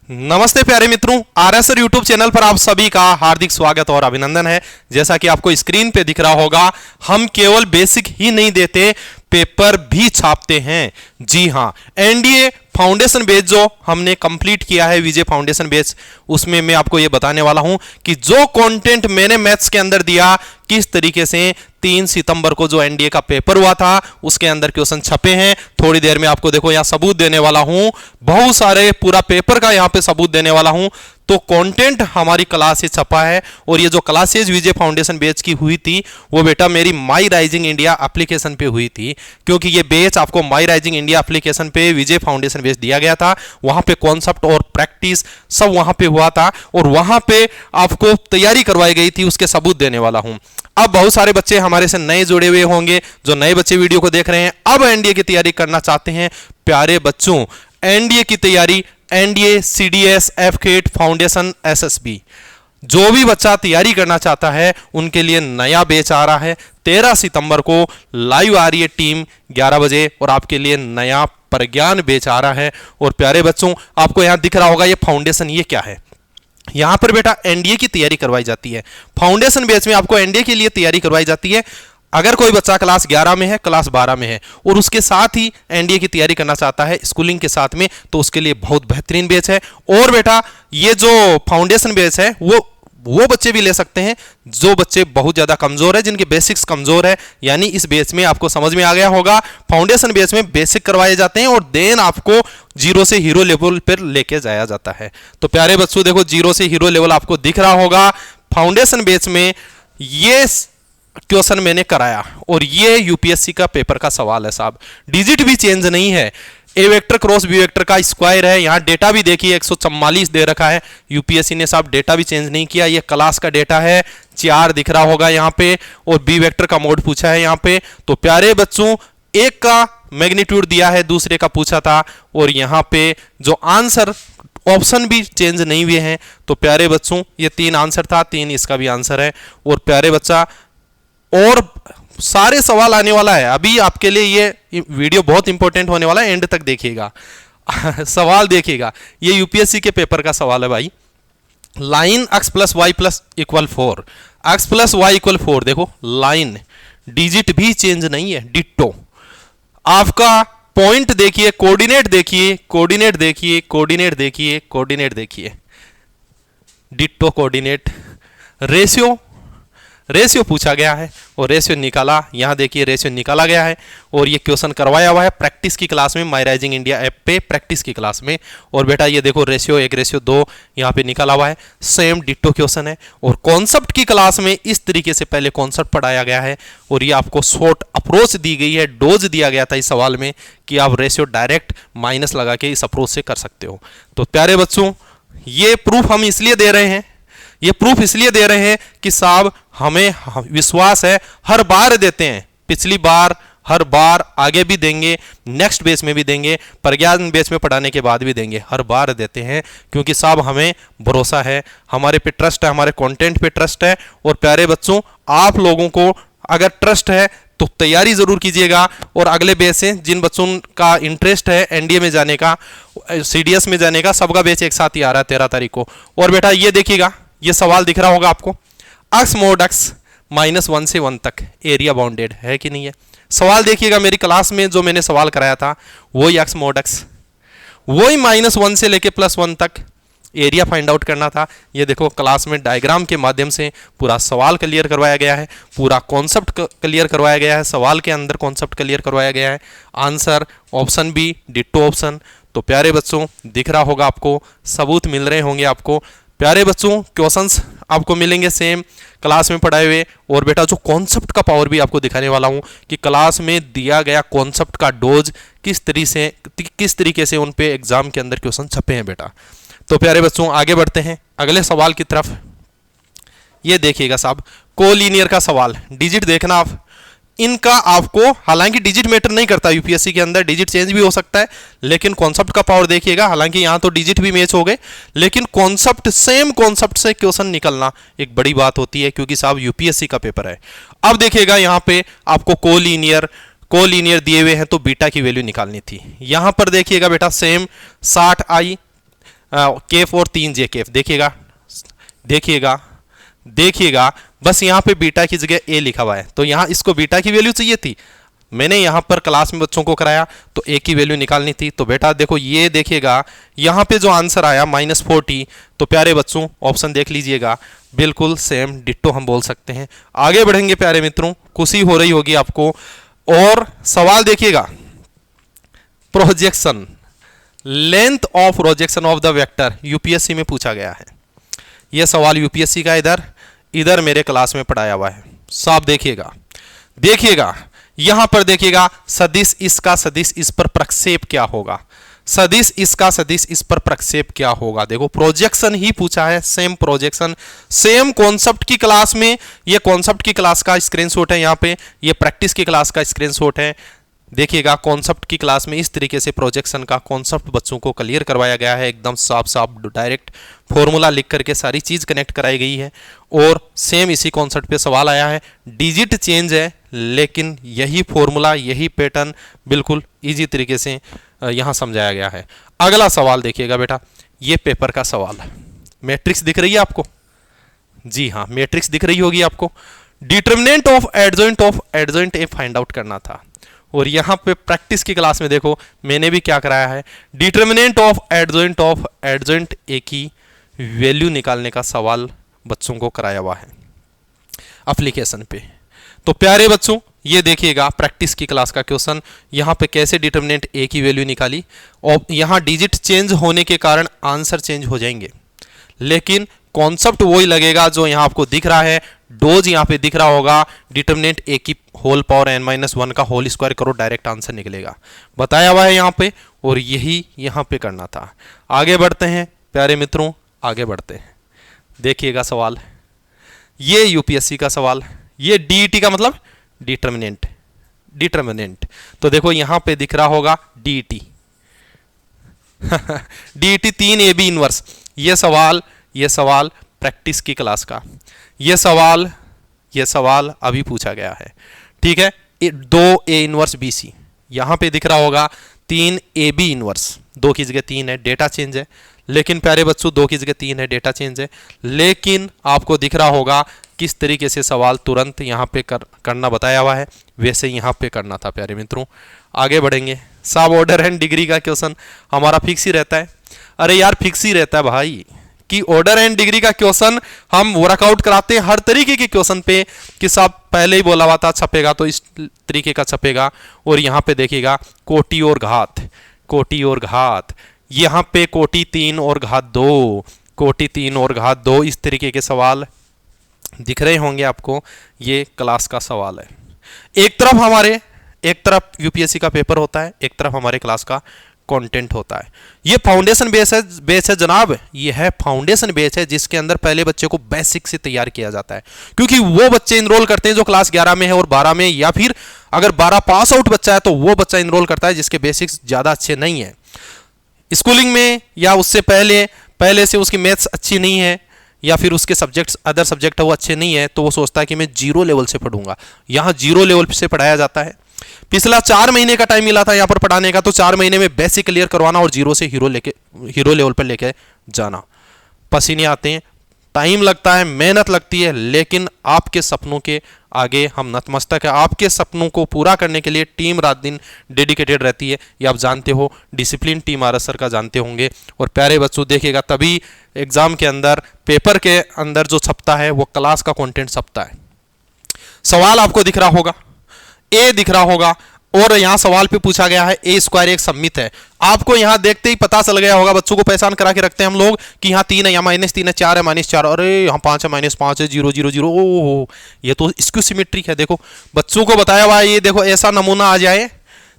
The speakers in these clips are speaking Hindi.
नमस्ते प्यारे मित्रों, आरएसआर यूट्यूब चैनल पर आप सभी का हार्दिक स्वागत और अभिनंदन है। जैसा कि आपको स्क्रीन पे दिख रहा होगा, हम केवल बेसिक ही नहीं देते, पेपर भी छापते हैं। जी हां, एनडीए फाउंडेशन बेच जो हमने कंप्लीट किया है, विजय फाउंडेशन बेच, उसमें मैं आपको यह बताने वाला हूं कि जो कंटेंट मैंने मैथ्स के अंदर दिया, किस तरीके से 3 सितंबर को जो एनडीए का पेपर हुआ था उसके अंदर क्वेश्चन छपे हैं। थोड़ी देर में आपको देखो यहां सबूत देने वाला हूं, बहुत सारे पूरा पेपर का यहां पे सबूत देने वाला हूं। तो कंटेंट हमारी क्लास से छपा है, और ये जो क्लासेज विजय फाउंडेशन बैच की हुई थी वो बेटा मेरी माई राइजिंग इंडिया एप्लीकेशन पे हुई थी, क्योंकि ये बैच आपको माई राइजिंग इंडिया एप्लीकेशन पे विजय फाउंडेशन बैच दिया गया था। वहां पे कॉन्सेप्ट और प्रैक्टिस सब वहां पे हुआ था, और वहां पे आपको तैयारी करवाई गई थी, उसके सबूत देने वाला हूं। अब बहुत सारे बच्चे हमारे से नए जुड़े हुए होंगे, जो नए बच्चे वीडियो को देख रहे हैं, अब एनडीए की तैयारी करना चाहते हैं। प्यारे बच्चों, एनडीए की तैयारी, एनडीए, सीडीएस, एफकेट, फाउंडेशन, एसएसबी, जो भी बच्चा तैयारी करना चाहता है उनके लिए नया बैच आ रहा है। 13 सितंबर को लाइव आ रही है टीम 11 बजे, और आपके लिए नया प्रज्ञान बैच आ रहा है। और प्यारे बच्चों, आपको यहां दिख रहा होगा ये फाउंडेशन, ये क्या है? यहां पर बेटा एनडीए की तैयारी करवाई जाती है। फाउंडेशन बैच में आपको एनडीए के लिए तैयारी करवाई जाती है। अगर कोई बच्चा क्लास 11 में है, क्लास 12 में है, और उसके साथ ही एनडीए की तैयारी करना चाहता है स्कूलिंग के साथ में, तो उसके लिए बहुत बेहतरीन बैच है। और बेटा ये जो फाउंडेशन बैच है वो बच्चे भी ले सकते हैं जो बच्चे बहुत ज्यादा कमजोर है, जिनके बेसिक्स कमजोर है। यानी इस बैच में आपको समझ में आ गया होगा, फाउंडेशन बैच में बेसिक करवाए जाते हैं और देन आपको जीरो से हीरो लेवल पर लेके जाया जाता है। तो प्यारे बच्चों देखो, जीरो से हीरो लेवल आपको दिख रहा होगा। फाउंडेशन बैच में ये क्वेश्चन मैंने कराया, और ये यूपीएससी का पेपर का सवाल है साहब। डिजिट भी चेंज नहीं है, ए वेक्टर क्रॉस बी वेक्टर का स्क्वायर है। यहाँ डेटा भी देखिए 144 दे रखा है, यूपीएससी ने साहब डेटा भी चेंज नहीं किया। ये क्लास का डेटा है, 4 दिख रहा होगा यहाँ पे, और बी वेक्टर का मोड पूछा है यहाँ पे। तो प्यारे बच्चों, एक का मैग्नीट्यूड दिया है, दूसरे का पूछा था, और यहाँ पे जो आंसर ऑप्शन भी चेंज नहीं हुए हैं। तो प्यारे बच्चों, ये 3 आंसर था, 3 इसका भी आंसर है। और प्यारे बच्चा, और सारे सवाल आने वाला है अभी आपके लिए, ये वीडियो बहुत इंपॉर्टेंट होने वाला है, एंड तक देखिएगा। सवाल देखिएगा, ये यूपीएससी के पेपर का सवाल है भाई। Line x plus Y plus equal 4, X plus Y equal 4, देखो लाइन डिजिट भी चेंज नहीं है, डिट्टो। आपका पॉइंट देखिए, कोऑर्डिनेट देखिए, कोऑर्डिनेट देखिए, कोऑर्डिनेट देखिए, कोऑर्डिनेट देखिए, डिट्टो कोऑर्डिनेट। रेशियो पूछा गया है और रेशियो निकाला, यहां देखिए रेशियो निकाला गया है, और ये क्वेश्चन करवाया हुआ है प्रैक्टिस की क्लास में, माई राइजिंग इंडिया ऐप पे प्रैक्टिस की क्लास में। और बेटा ये देखो रेशियो 1 रेशियो 2 यहाँ पे निकाला हुआ है, सेम डिट्टो क्वेश्चन है। और कॉन्सेप्ट की क्लास में इस तरीके से पहले कॉन्सेप्ट पढ़ाया गया है, और ये आपको शॉर्ट अप्रोच दी गई है, डोज दिया गया था इस सवाल में कि आप रेशियो डायरेक्ट माइनस लगा के इस अप्रोच से कर सकते हो। तो प्यारे बच्चों, ये प्रूफ हम इसलिए दे रहे हैं, ये प्रूफ इसलिए दे रहे हैं कि साहब हमें विश्वास है, हर बार देते हैं, पिछली बार, हर बार, आगे भी देंगे, नेक्स्ट बेच में भी देंगे, प्रज्ञान बेच में पढ़ाने के बाद भी देंगे, हर बार देते हैं, क्योंकि साहब हमें भरोसा है, हमारे पे ट्रस्ट है, हमारे कंटेंट पे ट्रस्ट है। और प्यारे बच्चों, आप लोगों को अगर ट्रस्ट है तो तैयारी जरूर कीजिएगा। और अगले बेच से जिन बच्चों का इंटरेस्ट है एनडीए में जाने का, सीडीएस में जाने का, सबका बेच एक साथ ही आ रहा है 13 तारीख को। और बेटा ये देखिएगा, ये सवाल दिख रहा होगा आपको, x मोड x -1 से 1 तक एरिया बाउंडेड है कि नहीं है? सवाल देखिएगा, मेरी क्लास में जो मैंने सवाल कराया था वही x मोड x, वही -1 से लेके +1 तक एरिया फाइंड आउट करना था। ये देखो क्लास में डायग्राम के माध्यम से पूरा सवाल क्लियर करवाया गया है, पूरा कॉन्सेप्ट क्लियर करवाया गया है, सवाल के अंदर कॉन्सेप्ट क्लियर करवाया गया है, आंसर ऑप्शन भी डिट्टो ऑप्शन। तो प्यारे बच्चों, दिख रहा होगा आपको, सबूत मिल रहे होंगे आपको। प्यारे बच्चों, क्वेश्चंस आपको मिलेंगे सेम क्लास में पढ़ाए हुए। और बेटा जो कॉन्सेप्ट का पावर भी आपको दिखाने वाला हूं कि क्लास में दिया गया कॉन्सेप्ट का डोज किस तरीके से उन पे एग्जाम के अंदर क्वेश्चन छपे हैं बेटा। तो प्यारे बच्चों, आगे बढ़ते हैं अगले सवाल की तरफ। ये देखिएगा साहब, कोलिनियर का सवाल, डिजिट देखना आप, इनका आपको, हालांकि डिजिट मैटर नहीं करता यूपीएससी के अंदर, डिजिट चेंज भी हो सकता है, लेकिन कॉन्सेप्ट का पावर देखिएगा। हालांकि यहां तो डिजिट भी मैच हो गए, लेकिन कॉन्सेप्ट, सेम कॉन्सेप्ट से क्वेश्चन निकलना एक बड़ी बात होती है, क्योंकि साहब यूपीएससी का पेपर है। अब देखिएगा यहां पे आपको कोलिनियर दिए हुए हैं, तो बीटा की वैल्यू निकालनी थी। यहां पर देखिएगा बेटा, सेम 60i केफ और 3 जे केफ। देखिएगा देखिएगा देखिएगा, बस यहाँ पे बीटा की जगह ए लिखा हुआ है, तो यहाँ इसको बीटा की वैल्यू चाहिए थी। मैंने यहाँ पर क्लास में बच्चों को कराया तो ए की वैल्यू निकालनी थी। तो बेटा देखो ये देखिएगा यहाँ पे जो आंसर आया -40, तो प्यारे बच्चों ऑप्शन देख लीजिएगा, बिल्कुल सेम डिट्टो हम बोल सकते हैं। आगे बढ़ेंगे प्यारे मित्रों, खुशी हो रही होगी आपको। और सवाल देखिएगा, projection, length of projection of the vector UPSC में पूछा गया है। यह सवाल यूपीएससी का इधर मेरे क्लास में पढ़ाया हुआ है, साफ देखिएगा। देखिएगा यहां पर देखिएगा, सदिश इसका सदिश इस पर प्रक्षेप क्या होगा, सदिश इसका सदिश इस पर प्रक्षेप क्या होगा। देखो प्रोजेक्शन ही पूछा है, सेम प्रोजेक्शन, सेम कॉन्सेप्ट की क्लास में। ये कॉन्सेप्ट की क्लास का स्क्रीनशॉट है, यहाँ पे ये प्रैक्टिस की क्लास का स्क्रीनशॉट है। देखिएगा कॉन्सेप्ट की क्लास में इस तरीके से प्रोजेक्शन का कॉन्सेप्ट बच्चों को क्लियर करवाया गया है, एकदम साफ साफ डायरेक्ट फॉर्मूला लिख करके सारी चीज कनेक्ट कराई गई है। और सेम इसी कॉन्सेप्ट पे सवाल आया है, डिजिट चेंज है लेकिन यही फॉर्मूला यही पैटर्न बिल्कुल इजी तरीके से यहाँ समझाया गया है। अगला सवाल देखिएगा बेटा, ये पेपर का सवाल है। मैट्रिक्स दिख रही है आपको? जी हाँ, मैट्रिक्स दिख रही होगी आपको। Determinant of adjoint A find out करना था। और यहाँ पे प्रैक्टिस की क्लास में देखो मैंने भी क्या कराया है, डिटर्मिनेंट ऑफ एडजॉइंट ए की वैल्यू निकालने का सवाल बच्चों को कराया हुआ है एप्लीकेशन पे। तो प्यारे बच्चों ये देखिएगा प्रैक्टिस की क्लास का क्वेश्चन, यहाँ पे कैसे डिटर्मिनेंट ए की वैल्यू निकाली। और यहाँ डिजिट चेंज होने के कारण आंसर चेंज हो जाएंगे, लेकिन कॉन्सेप्ट वही लगेगा जो यहाँ आपको दिख रहा है। डोज यहाँ पे दिख रहा होगा, डिटर्मिनेंट ए की होल पावर n-1 का होल स्क्वायर करो, डायरेक्ट आंसर निकलेगा, बताया हुआ है यहाँ पे। और यही यहाँ पे करना था। आगे बढ़ते हैं प्यारे मित्रों, आगे बढ़ते हैं। देखिएगा सवाल, ये यूपीएससी का सवाल, ये डीईटी का मतलब डिटर्मिनेंट। तो देखो यहाँ पे दिख रहा होगा डीईटी डीईटी 3 AB इनवर्स। ये सवाल प्रैक्टिस की क्लास का, ये सवाल अभी पूछा गया है, ठीक है। 2A इनवर्स BC यहाँ पे दिख रहा होगा, 3AB इनवर्स, 2 की जगह 3 है, डेटा चेंज है। लेकिन प्यारे बच्चों 2 की जगह 3 है, डेटा चेंज है। लेकिन आपको दिख रहा होगा किस तरीके से सवाल तुरंत यहाँ पे करना बताया हुआ है, वैसे यहाँ पे करना था प्यारे मित्रों। आगे बढ़ेंगे, सब ऑर्डर एंड डिग्री का क्वेश्चन हमारा फिक्स ही रहता है। अरे यार फिक्स ही रहता है भाई कि ऑर्डर एंड डिग्री का क्वेश्चन हम वर्कआउट कराते हैं हर तरीके के क्वेश्चन पे, कि सब पहले ही बोला हुआ था छपेगा तो इस तरीके का छपेगा। और यहाँ पे देखिएगा कोटि और घात, यहाँ पे कोटि 3 और घात 2, इस तरीके के सवाल दिख रहे होंगे आपको। ये क्लास का सवाल है। एक तरफ यूपीएससी का पेपर होता है, एक तरफ हमारे क्लास का कंटेंट होता है। ये फाउंडेशन बेस है जनाब, ये है फाउंडेशन बेस है, जिसके अंदर पहले बच्चे को बेसिक से तैयार किया जाता है। क्योंकि वो बच्चे इनरोल करते हैं जो क्लास 11 में है और 12 में, या फिर अगर 12 पास आउट बच्चा है तो वो बच्चा इनरोल करता है जिसके बेसिक्स ज्यादा अच्छे नहीं है स्कूलिंग में, या उससे पहले से उसकी मैथ्स अच्छी नहीं है, या फिर उसके सब्जेक्ट्स अदर सब्जेक्ट है वो अच्छे नहीं है, तो वो सोचता है कि मैं 0 लेवल से पढ़ूंगा। यहाँ 0 लेवल से पढ़ाया जाता है। पिछला 4 महीने का टाइम मिला था यहाँ पर पढ़ाने का, तो 4 महीने में बेसिक क्लियर करवाना और 0 से हीरो लेवल पर लेके जाना। पसीने आते हैं, टाइम लगता है, मेहनत लगती है, लेकिन आपके सपनों के आगे हम नतमस्तक है। आपके सपनों को पूरा करने के लिए टीम रात दिन डेडिकेटेड रहती है, ये आप जानते हो, डिसिप्लिन टीम आर सर का जानते होंगे। और प्यारे बच्चों देखिएगा, तभी एग्जाम के अंदर पेपर के अंदर जो छपता है वो क्लास का कंटेंट छपता है। सवाल आपको दिख रहा होगा, ए दिख रहा होगा, और यहां सवाल पे पूछा गया है ए स्क्वायर एक सममित है। आपको यहां देखते ही पता चल गया होगा, बच्चों को पहचान करा के रखते हैं हम लोग कि यहाँ 3 है, यहाँ -3 है, 4 है, -4, अरे यहाँ 5 है, -5 है, 0 0 0, ओह ये तो स्क्यू सिमेट्रिक है। देखो बच्चों को बताया हुआ है, ये देखो ऐसा नमूना आ जाए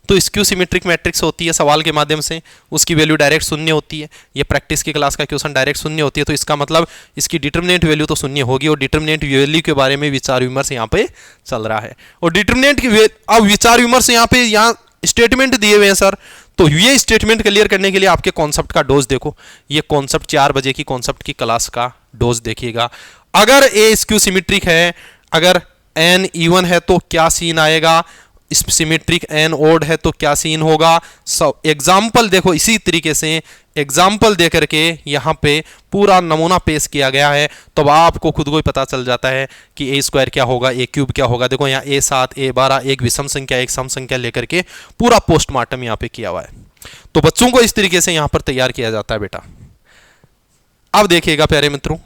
तो स्क्यू सिमेट्रिक मैट्रिक्स होती है सवाल के माध्यम से, उसकी वैल्यू डायरेक्ट 0 होती है। ये प्रैक्टिस की क्लास का क्वेश्चन डायरेक्ट 0 होती है, तो इसका मतलब इसकी डिटर्मिनेंट वैल्यू तो 0 होगी। और डिटर्मिनेंट वैल्यू के बारे में विचार विमर्श यहाँ पे चल रहा है। और डिटर्मिनेंट की अब विचार विमर्श यहाँ स्टेटमेंट दिए हुए हैं सर, तो ये स्टेटमेंट क्लियर करने के लिए आपके कॉन्सेप्ट का डोज देखो। ये कॉन्सेप्ट 4 बजे की कॉन्सेप्ट की क्लास का डोज देखिएगा। अगर ए स्क्यू सिमेट्रिक है, अगर n इवन है तो क्या सीन आएगा, सिमेट्रिक एन ओड है तो क्या सीन होगा। एग्जाम्पल देखो, इसी तरीके से एग्जाम्पल दे करके यहाँ पे पूरा नमूना पेश किया गया है, तो अब आपको खुद को ही पता चल जाता है कि ए स्क्वायर क्या होगा, ए क्यूब क्या होगा। देखो यहाँ A7 A12 एक विषम संख्या एक सम संख्या लेकर के पूरा पोस्टमार्टम यहाँ पे किया हुआ है। तो बच्चों को इस तरीके से यहाँ पर तैयार किया जाता है बेटा। अब देखिएगा प्यारे मित्रों,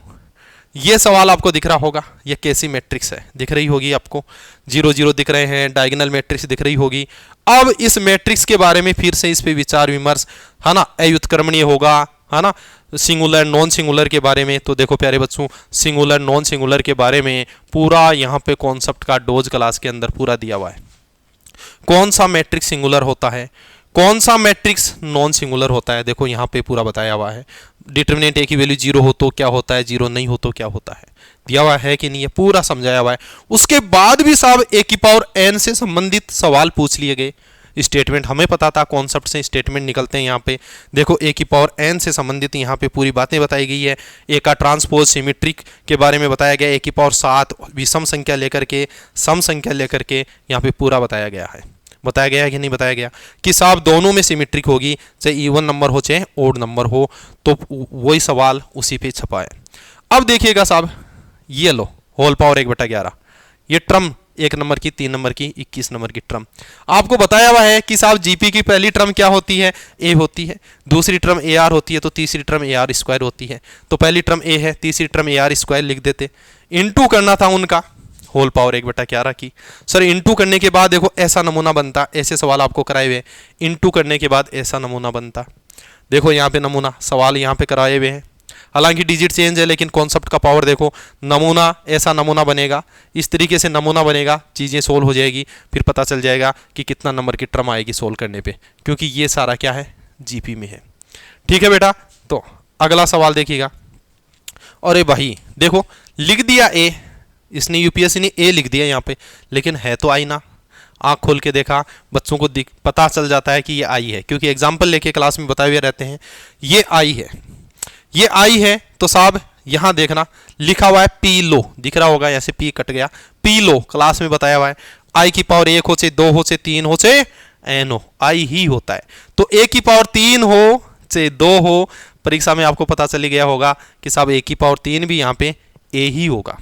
ये सवाल आपको दिख रहा होगा, ये कैसी मैट्रिक्स है दिख रही होगी आपको, 0 0 दिख रहे हैं, डायगोनल मैट्रिक्स दिख रही होगी। अब इस मैट्रिक्स के बारे में फिर से इस पे विचार विमर्श, है ना, अयुत्क्रमणीय होगा, है ना, सिंगुलर नॉन सिंगुलर के बारे में। तो देखो प्यारे बच्चों, सिंगुलर नॉन सिंगुलर के बारे में पूरा यहाँ पे कॉन्सेप्ट का डोज क्लास के अंदर पूरा दिया हुआ है। कौन सा मैट्रिक्स सिंगुलर होता है, कौन सा मैट्रिक्स नॉन सिंगुलर होता है, देखो यहाँ पे पूरा बताया हुआ है। डिटर्मिनेंट ए की वैल्यू 0 हो तो क्या होता है, 0 नहीं हो तो क्या होता है, दिया हुआ है कि नहीं, ये पूरा समझाया हुआ है। उसके बाद भी साहब ए की पावर एन से संबंधित सवाल पूछ लिए गए। स्टेटमेंट हमें पता था, कॉन्सेप्ट से स्टेटमेंट निकलते हैं। यहाँ पे देखो ए की पावर एन से संबंधित यहाँ पे पूरी बातें बताई गई है। ए का ट्रांसपोज सिमेट्रिक के बारे में बताया गया, ए की पावर 7 विषम संख्या लेकर के सम संख्या लेकर के यहाँ पे पूरा बताया गया है। बताया गया है कि नहीं बताया गया कि साहब दोनों में सिमेट्रिक होगी, चाहे इवन नंबर हो चाहे ओड नंबर हो, तो वही सवाल उसी पे छपा है। अब देखिएगा साहब, ये लो होल पावर 1/11, ये ट्रम 1 नंबर की, 3 नंबर की, 21 नंबर की ट्रम। आपको बताया हुआ है कि साहब जीपी की पहली ट्रम क्या होती है, ए होती है, दूसरी ट्रम ए आर होती है, तो तीसरी ट्रम ए आर स्क्वायर होती है। तो पहली ट्रम ए है, तीसरी ट्रम ए आर स्क्वायर लिख देते, इनटू करना था उनका होल पावर 1/11 की। सर इनटू करने के बाद देखो ऐसा नमूना बनता, ऐसे सवाल आपको कराए हुए, इनटू करने के बाद ऐसा नमूना बनता। देखो यहाँ पे नमूना सवाल यहाँ पे कराए हुए हैं, हालांकि डिजिट चेंज है लेकिन कॉन्सेप्ट का पावर देखो, नमूना ऐसा नमूना बनेगा, इस तरीके से नमूना बनेगा, चीज़ें सोल्व हो जाएगी, फिर पता चल जाएगा कि कितना नंबर की ट्रम आएगी सोल्व करने पे, क्योंकि ये सारा क्या है जीपी में है। ठीक है बेटा, तो अगला सवाल देखिएगा। अरे भाई देखो लिख दिया ए, इसने यूपीएससी ने ए लिख दिया यहाँ पे, लेकिन है तो आई ना। आँख खोल के देखा, बच्चों को पता चल जाता है कि ये आई है, क्योंकि एग्जाम्पल लेके क्लास में बताए हुए रहते हैं। ये आई है, ये आई है, तो साहब यहाँ देखना लिखा हुआ है पी लो, दिख रहा होगा, ऐसे पी कट गया, पी लो क्लास में बताया हुआ है। आई की पावर 1 हो चाहे 2 हो चाहे 3 हो चाहे एन हो, आई ही होता है। तो ए की पावर 3 हो चाहे 2 हो, परीक्षा में आपको पता चली गया होगा कि साहब ए की पावर 3 भी यहाँ पे ए ही होगा,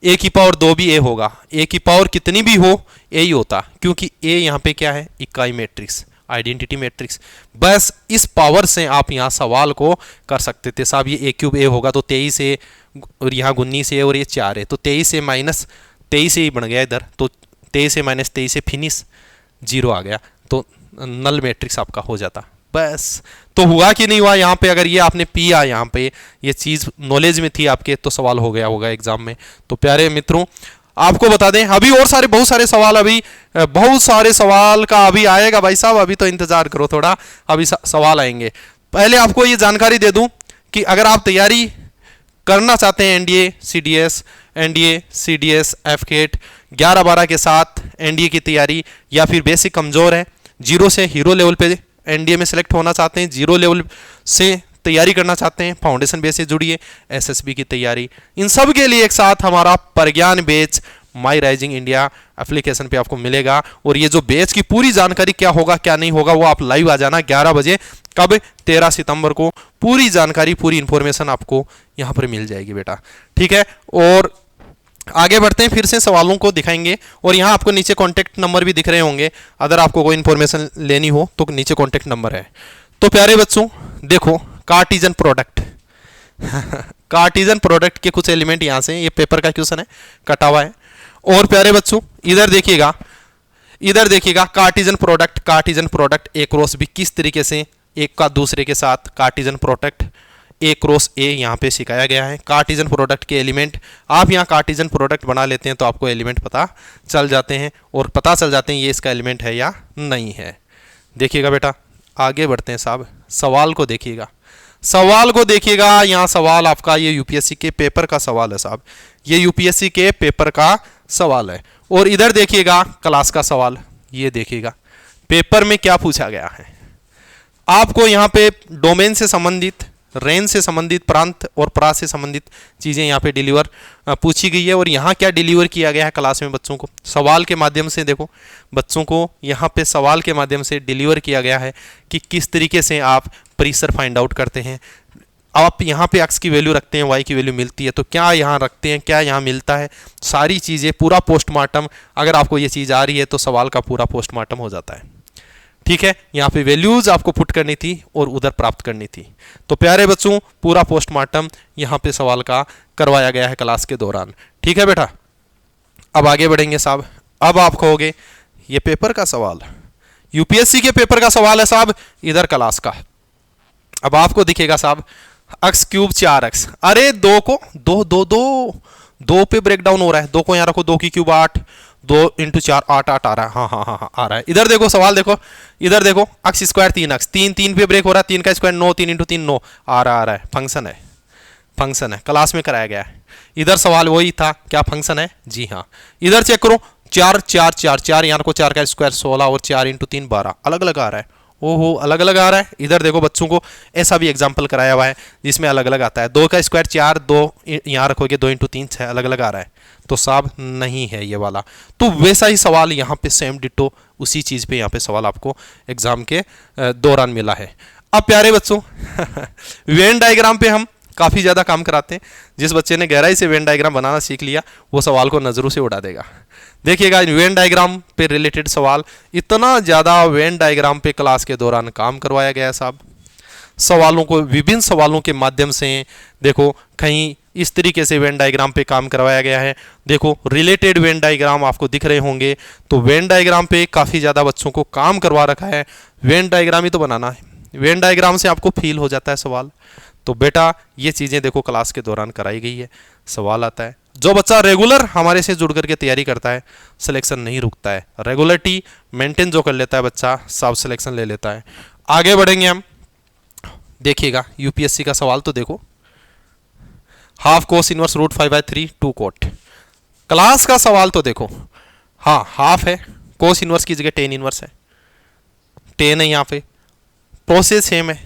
ए की पावर 2 भी ए होगा, ए की पावर कितनी भी हो ए ही होता, क्योंकि ए यहाँ पे क्या है इकाई मैट्रिक्स, आइडेंटिटी मैट्रिक्स। बस इस पावर से आप यहाँ सवाल को कर सकते थे साहब, ये ए क्यूब ए होगा तो 23 है, और यहाँ 19 है, और ये 4 है, तो 23 से माइनस 23 ही बन गया इधर, तो 23 से माइनस 23 से फिनिश 0 आ गया, तो नल मैट्रिक्स आपका हो जाता। बस तो हुआ कि नहीं हुआ यहाँ पे, अगर ये आपने पिया यहाँ पे, ये चीज़ नॉलेज में थी आपके, तो सवाल हो गया होगा एग्जाम में। तो प्यारे मित्रों आपको बता दें, अभी और सारे बहुत सारे सवाल, अभी बहुत सारे सवाल का अभी आएगा भाई साहब, अभी तो इंतजार करो थोड़ा, अभी सवाल आएंगे। पहले आपको ये जानकारी दे दूं कि अगर आप तैयारी करना चाहते हैं एनडीए सीडीएस एफकेट 11-12 के साथ एनडीए की तैयारी, या फिर बेसिक कमजोर है, 0 से हीरो लेवल पे एनडीए में सेलेक्ट होना चाहते हैं, 0 लेवल से तैयारी करना चाहते हैं, फाउंडेशन बेस से जुड़िए, एसएसबी की तैयारी, इन सब के लिए एक साथ हमारा Pragyan batch my rising India application पे आपको मिलेगा। और ये जो बैच की पूरी जानकारी क्या होगा क्या नहीं होगा, वो आप लाइव आ जाना 11 बजे, कब 13 सितंबर को, पूरी जानकारी पूरी इंफॉर्मेशन आपको यहाँ पर मिल जाएगी बेटा। ठीक है, और आगे बढ़ते हैं, फिर से सवालों को दिखाएंगे, और यहाँ आपको नीचे कॉन्टैक्ट नंबर भी दिख रहे होंगे, अगर आपको कोई इन्फॉर्मेशन लेनी हो तो नीचे कॉन्टैक्ट नंबर है। तो प्यारे बच्चों देखो कार्टिजन प्रोडक्ट कार्टिजन प्रोडक्ट के कुछ एलिमेंट यहाँ से, ये पेपर का क्वेश्चन है, कटा हुआ है। और प्यारे बच्चों इधर देखिएगा Cartesian product A cross B, किस तरीके से एक का दूसरे के साथ Cartesian product A cross A यहाँ पे सिखाया गया है। कार्टिजन प्रोडक्ट के एलिमेंट, आप यहाँ कार्टिजन प्रोडक्ट बना लेते हैं तो आपको एलिमेंट पता चल जाते हैं, और पता चल जाते हैं ये इसका एलिमेंट है या नहीं है। देखिएगा बेटा, आगे बढ़ते हैं साहब, सवाल को देखिएगा, यहाँ सवाल आपका ये यूपीएससी के पेपर का सवाल है साहब, ये यूपीएससी के पेपर का सवाल है। और इधर देखिएगा क्लास का सवाल, ये देखिएगा पेपर में क्या पूछा गया है। आपको यहाँ पे डोमेन से संबंधित रेंज से संबंधित, प्रांत और प्रांत से संबंधित चीज़ें यहाँ पे डिलीवर पूछी गई है। और यहाँ क्या डिलीवर किया गया है क्लास में बच्चों को, सवाल के माध्यम से। देखो बच्चों को यहाँ पे सवाल के माध्यम से डिलीवर किया गया है कि किस तरीके से आप प्रेशर फाइंड आउट करते हैं। आप यहाँ पे एक्स की वैल्यू रखते हैं, वाई की वैल्यू मिलती है, तो क्या यहाँ रखते हैं, क्या यहाँ मिलता है, सारी चीज़ें पूरा पोस्टमार्टम। अगर आपको ये चीज़ आ रही है तो सवाल का पूरा पोस्टमार्टम हो जाता है। ठीक है, यहाँ पे वैल्यूज आपको पुट करनी थी और उधर प्राप्त करनी थी। तो प्यारे बच्चों पूरा पोस्टमार्टम यहाँ पे सवाल का करवाया गया है क्लास के दौरान। ठीक है बेटा, अब आगे बढ़ेंगे साहब। अब आप कहोगे ये पेपर का सवाल, यूपीएससी के पेपर का सवाल है साहब, इधर क्लास का। अब आपको दिखेगा साहब x क्यूब 4x, अरे दो को दो पे ब्रेक डाउन हो रहा है। दो को यहाँ रखो, 2 की क्यूब 8, 2 इंटू 4 8 8 आ रहा है। हाँ आ रहा है। इधर देखो सवाल, देखो इधर देखो, x स्क्वायर 3x, 3 पे ब्रेक हो रहा है, 3 का स्क्वायर 9, 3 इंटू 3 9 आ रहा है। फंक्शन है, क्लास में कराया गया है। इधर सवाल वही था, क्या फंक्शन है, जी हाँ। इधर चेक करो 4 4 4 4, यहाँ रखो 4 का स्क्वायर 16 और 4 इंटू 3 12, अलग अलग आ रहा है। ओहो अलग अलग आ रहा है। इधर देखो बच्चों को ऐसा भी एग्जाम्पल कराया हुआ है जिसमें अलग अलग आता है। 2 का स्क्वायर 4, 2 यहाँ रखोगे 2 इंटू 3 6, अलग अलग आ रहा है। तो साहब नहीं है ये वाला। तो वैसा ही सवाल यहाँ पे सेम डिटो उसी चीज़ पे यहाँ पे सवाल आपको एग्जाम के दौरान मिला है। अब प्यारे बच्चों वेन डायग्राम पे हम काफ़ी ज़्यादा काम कराते हैं। जिस बच्चे ने गहराई से वेन डायग्राम बनाना सीख लिया वो सवाल को नज़रों से उड़ा देगा। देखिएगा वेन डायग्राम पे रिलेटेड सवाल, इतना ज़्यादा वेन डायग्राम पे क्लास के दौरान काम करवाया गया है साहब। सवालों को विभिन्न सवालों के माध्यम से देखो कहीं इस तरीके से वेन डायग्राम पे काम करवाया गया है। देखो रिलेटेड वेन डायग्राम आपको दिख रहे होंगे। तो वेन डायग्राम पे काफ़ी ज़्यादा बच्चों को काम करवा रखा है। वेन डायग्राम ही तो बनाना है, वेन डायग्राम से आपको फील हो जाता है सवाल। तो बेटा ये चीज़ें देखो क्लास के दौरान कराई गई है, सवाल आता है। जो बच्चा रेगुलर हमारे से जुड़ करके तैयारी करता है सिलेक्शन नहीं रुकता है। रेगुलरिटी मेंटेन जो कर लेता है बच्चा सब सिलेक्शन ले लेता है। आगे बढ़ेंगे हम। देखिएगा यूपीएससी का सवाल तो देखो, half cos inverse root 5/3 2 cot. Class का सवाल तो देखो, हाँ हाफ है, कोस इनवर्स की जगह टेन इनवर्स है, टेन है यहाँ पे। प्रोसेस सेम है,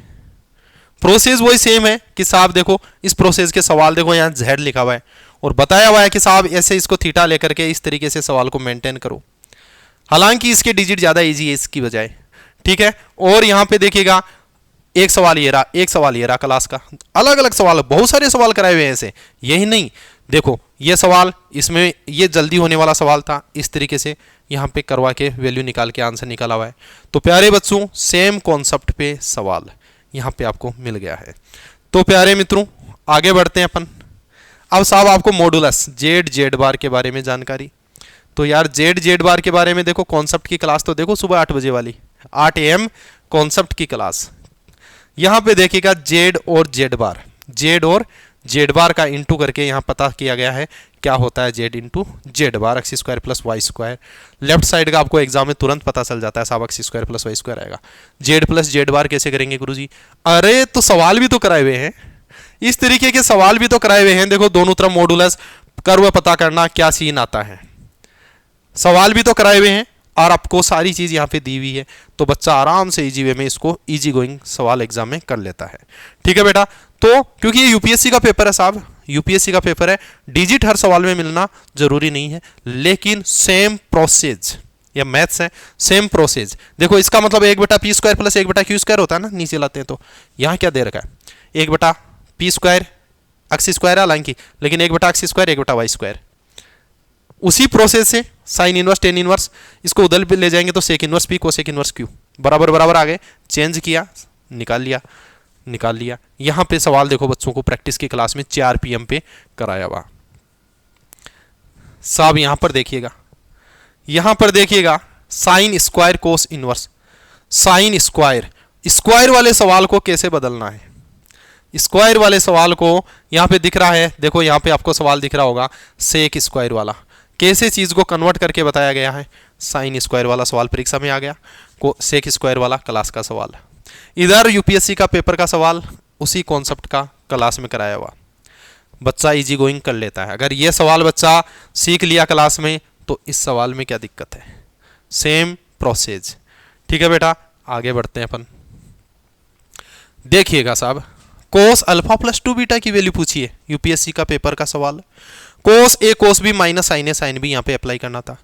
प्रोसेस वही सेम है कि साहब देखो इस प्रोसेस के सवाल देखो यहाँ z लिखा हुआ है और बताया हुआ है कि साहब ऐसे इसको थीटा लेकर के इस तरीके से सवाल को मेंटेन करो। हालांकि इसके डिजिट ज़्यादा इजी है इसकी बजाय। ठीक है, और यहाँ पे देखिएगा एक सवाल ये रहा, एक सवाल ये रहा क्लास का। अलग अलग सवाल, बहुत सारे सवाल कराए हुए हैं ऐसे, यही नहीं। देखो ये सवाल, इसमें ये जल्दी होने वाला सवाल था, इस तरीके से यहाँ पे करवा के वैल्यू निकाल के आंसर निकाला हुआ है। तो प्यारे बच्चों सेम कॉन्सेप्ट पे सवाल यहाँ पे आपको मिल गया है। तो प्यारे मित्रों आगे बढ़ते हैं अपन। अब साहब आपको मॉडुलस जेड बार के बारे में जानकारी। तो यार जेड बार के बारे में देखो, कॉन्सेप्ट की क्लास तो देखो सुबह 8 बजे वाली, 8 AM कॉन्सेप्ट की क्लास। यहाँ पे देखिएगा जेड और जेड बार का इंटू करके यहाँ पता किया गया है क्या होता है Z into Z bar, X square plus Y square. Left side का आपको एग्जाम में तुरंत पता चल जाता है साहब, X square plus Y square आएगा। जेड प्लस जेड बार कैसे करेंगे गुरुजी? अरे तो सवाल भी तो कराए हुए हैं, इस तरीके के सवाल भी तो कराए हुए हैं। देखो दोनों तरफ मॉडुलस कर्व पता करना क्या सीन आता है, सवाल भी तो कराए हुए हैं और आपको सारी चीज़ यहाँ पे दी हुई है। तो बच्चा आराम से इजी वे में इसको इजी गोइंग सवाल एग्जाम में कर लेता है। ठीक है बेटा, तो क्योंकि ये यूपीएससी का पेपर है साहब, यूपीएससी का पेपर है, डिजिट हर सवाल में मिलना जरूरी नहीं है, लेकिन सेम प्रोसेस, या मैथ्स है सेम प्रोसेस। देखो इसका मतलब 1/p² प्लस 1/q² होता है ना, नीचे लाते हैं तो यहाँ क्या दे रखा है 1/p² एक्स स्क्वायर हालांकि, लेकिन 1/x², 1/y²। उसी प्रोसेस से साइन इनवर्स टेन इनवर्स इसको उधर भी ले जाएंगे तो sec inverse p cosec inverse q बराबर बराबर आ गए, चेंज किया निकाल लिया। यहाँ पे सवाल देखो बच्चों को प्रैक्टिस की क्लास में 4 PM पे कराया हुआ साहब। यहाँ पर देखिएगा sine square cos inverse, sine square वाले सवाल को कैसे बदलना है। स्क्वायर वाले सवाल को यहाँ पे दिख रहा है, देखो यहाँ पे आपको सवाल दिख रहा होगा सेक स्क्वायर वाला, कैसे चीज़ को कन्वर्ट करके बताया गया है। साइन स्क्वायर वाला सवाल परीक्षा में आ गया, को सेक स्क्वायर वाला क्लास का सवाल। इधर यूपीएससी का पेपर का सवाल उसी कॉन्सेप्ट का क्लास में कराया हुआ, बच्चा इजी गोइंग कर लेता है। अगर ये सवाल बच्चा सीख लिया क्लास में तो इस सवाल में क्या दिक्कत है, सेम प्रोसेस। ठीक है बेटा, आगे बढ़ते हैं अपन। देखिएगा साहब कोस अल्फा प्लस 2 बीटा की वैल्यू पूछी है, यूपीएससी का पेपर का सवाल। Cos A cos B minus sine B यहाँ पे अप्लाई करना था।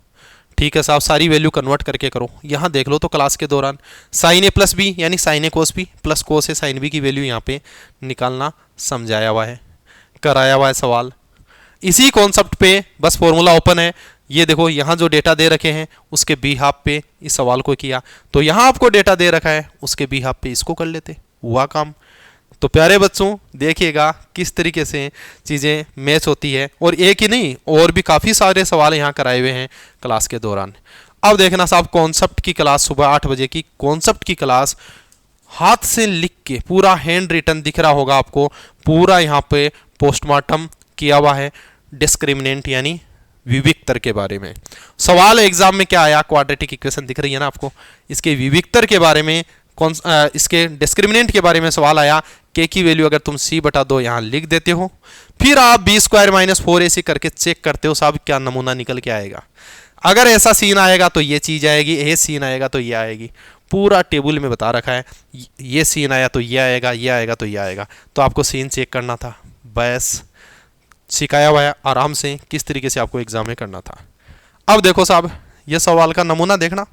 ठीक है साहब, सारी वैल्यू कन्वर्ट करके करो। यहाँ देख लो तो क्लास के दौरान साइन ए प्लस बी यानी साइन ए कोस बी प्लस कोस ए साइन बी की वैल्यू यहाँ पे निकालना समझाया हुआ है, कराया हुआ है सवाल। इसी कॉन्सेप्ट पे बस फॉर्मूला ओपन है। ये देखो यहाँ जो डेटा दे रखे हैं उसके बी हाफ पे इस सवाल को किया, तो यहाँ आपको डेटा दे रखा है उसके बी हाफ पे इसको कर लेते, हुआ काम। तो प्यारे बच्चों देखिएगा किस तरीके से चीज़ें मैच होती है, और एक ही नहीं और भी काफ़ी सारे सवाल यहाँ कराए हुए हैं क्लास के दौरान। अब देखना साहब, कॉन्सेप्ट की क्लास सुबह 8 बजे की कॉन्सेप्ट की क्लास हाथ से लिख के पूरा हैंड रिटन दिख रहा होगा आपको, पूरा यहाँ पे पोस्टमार्टम किया हुआ है डिस्क्रिमिनेंट यानी विविक्तर के बारे में। सवाल एग्जाम में क्या आया, क्वाड्रेटिक इक्वेशन दिख रही है ना आपको, इसके विविक्तर के बारे में इसके डिस्क्रिमिनेंट के बारे में सवाल आया। के की वैल्यू अगर तुम c बटा 2 यहाँ लिख देते हो, फिर आप बी स्क्वायर माइनस 4ac करके चेक करते हो साहब क्या नमूना निकल के आएगा। अगर ऐसा सीन आएगा तो ये चीज आएगी, ये सीन आएगा तो ये आएगी, पूरा टेबल में बता रखा है। ये सीन आया तो ये आएगा, ये आएगा तो ये आएगा, तो आपको सीन चेक करना था, बस सिखाया हुआ है आराम से किस तरीके से आपको एग्जाम में करना था। अब देखो साहब, ये सवाल का नमूना देखना,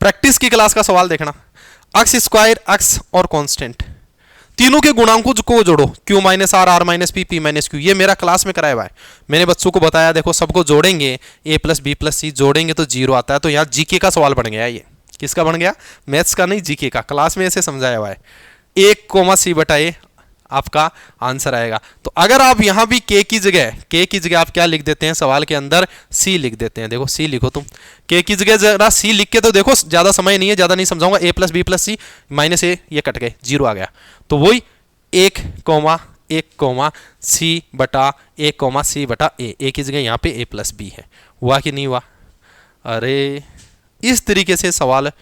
प्रैक्टिस की क्लास का सवाल देखना। अक्स स्क्वायर, अक्स और कांस्टेंट तीनों के गुणांकों को जोड़ो, q minus R, R minus P, P minus Q. ये मेरा क्लास में कराया हुआ है, मैंने बच्चों को बताया देखो सबको जोड़ेंगे, a प्लस बी प्लस सी जोड़ेंगे तो 0 आता है। तो यहाँ जीके का सवाल बन गया, ये किसका बन गया, मैथ्स का नहीं जीके का, क्लास में ऐसे समझाया हुआ है। 1 बटा ए आपका आंसर आएगा। तो अगर आप यहाँ भी k की जगह आप क्या लिख देते हैं सवाल के अंदर, c लिख देते हैं। देखो c लिखो तुम, k की जगह जरा c लिख के, तो देखो ज्यादा समय नहीं है, ज्यादा नहीं समझाऊंगा। a plus B plus C minus A, ये कट गए, 0 आ गया। तो वही 1 c बटा 1 c बटा a की जगह यहाँ पे a प्लस बी है। हुआ कि नहीं हुआ? अरे इस तरीके से सवाल,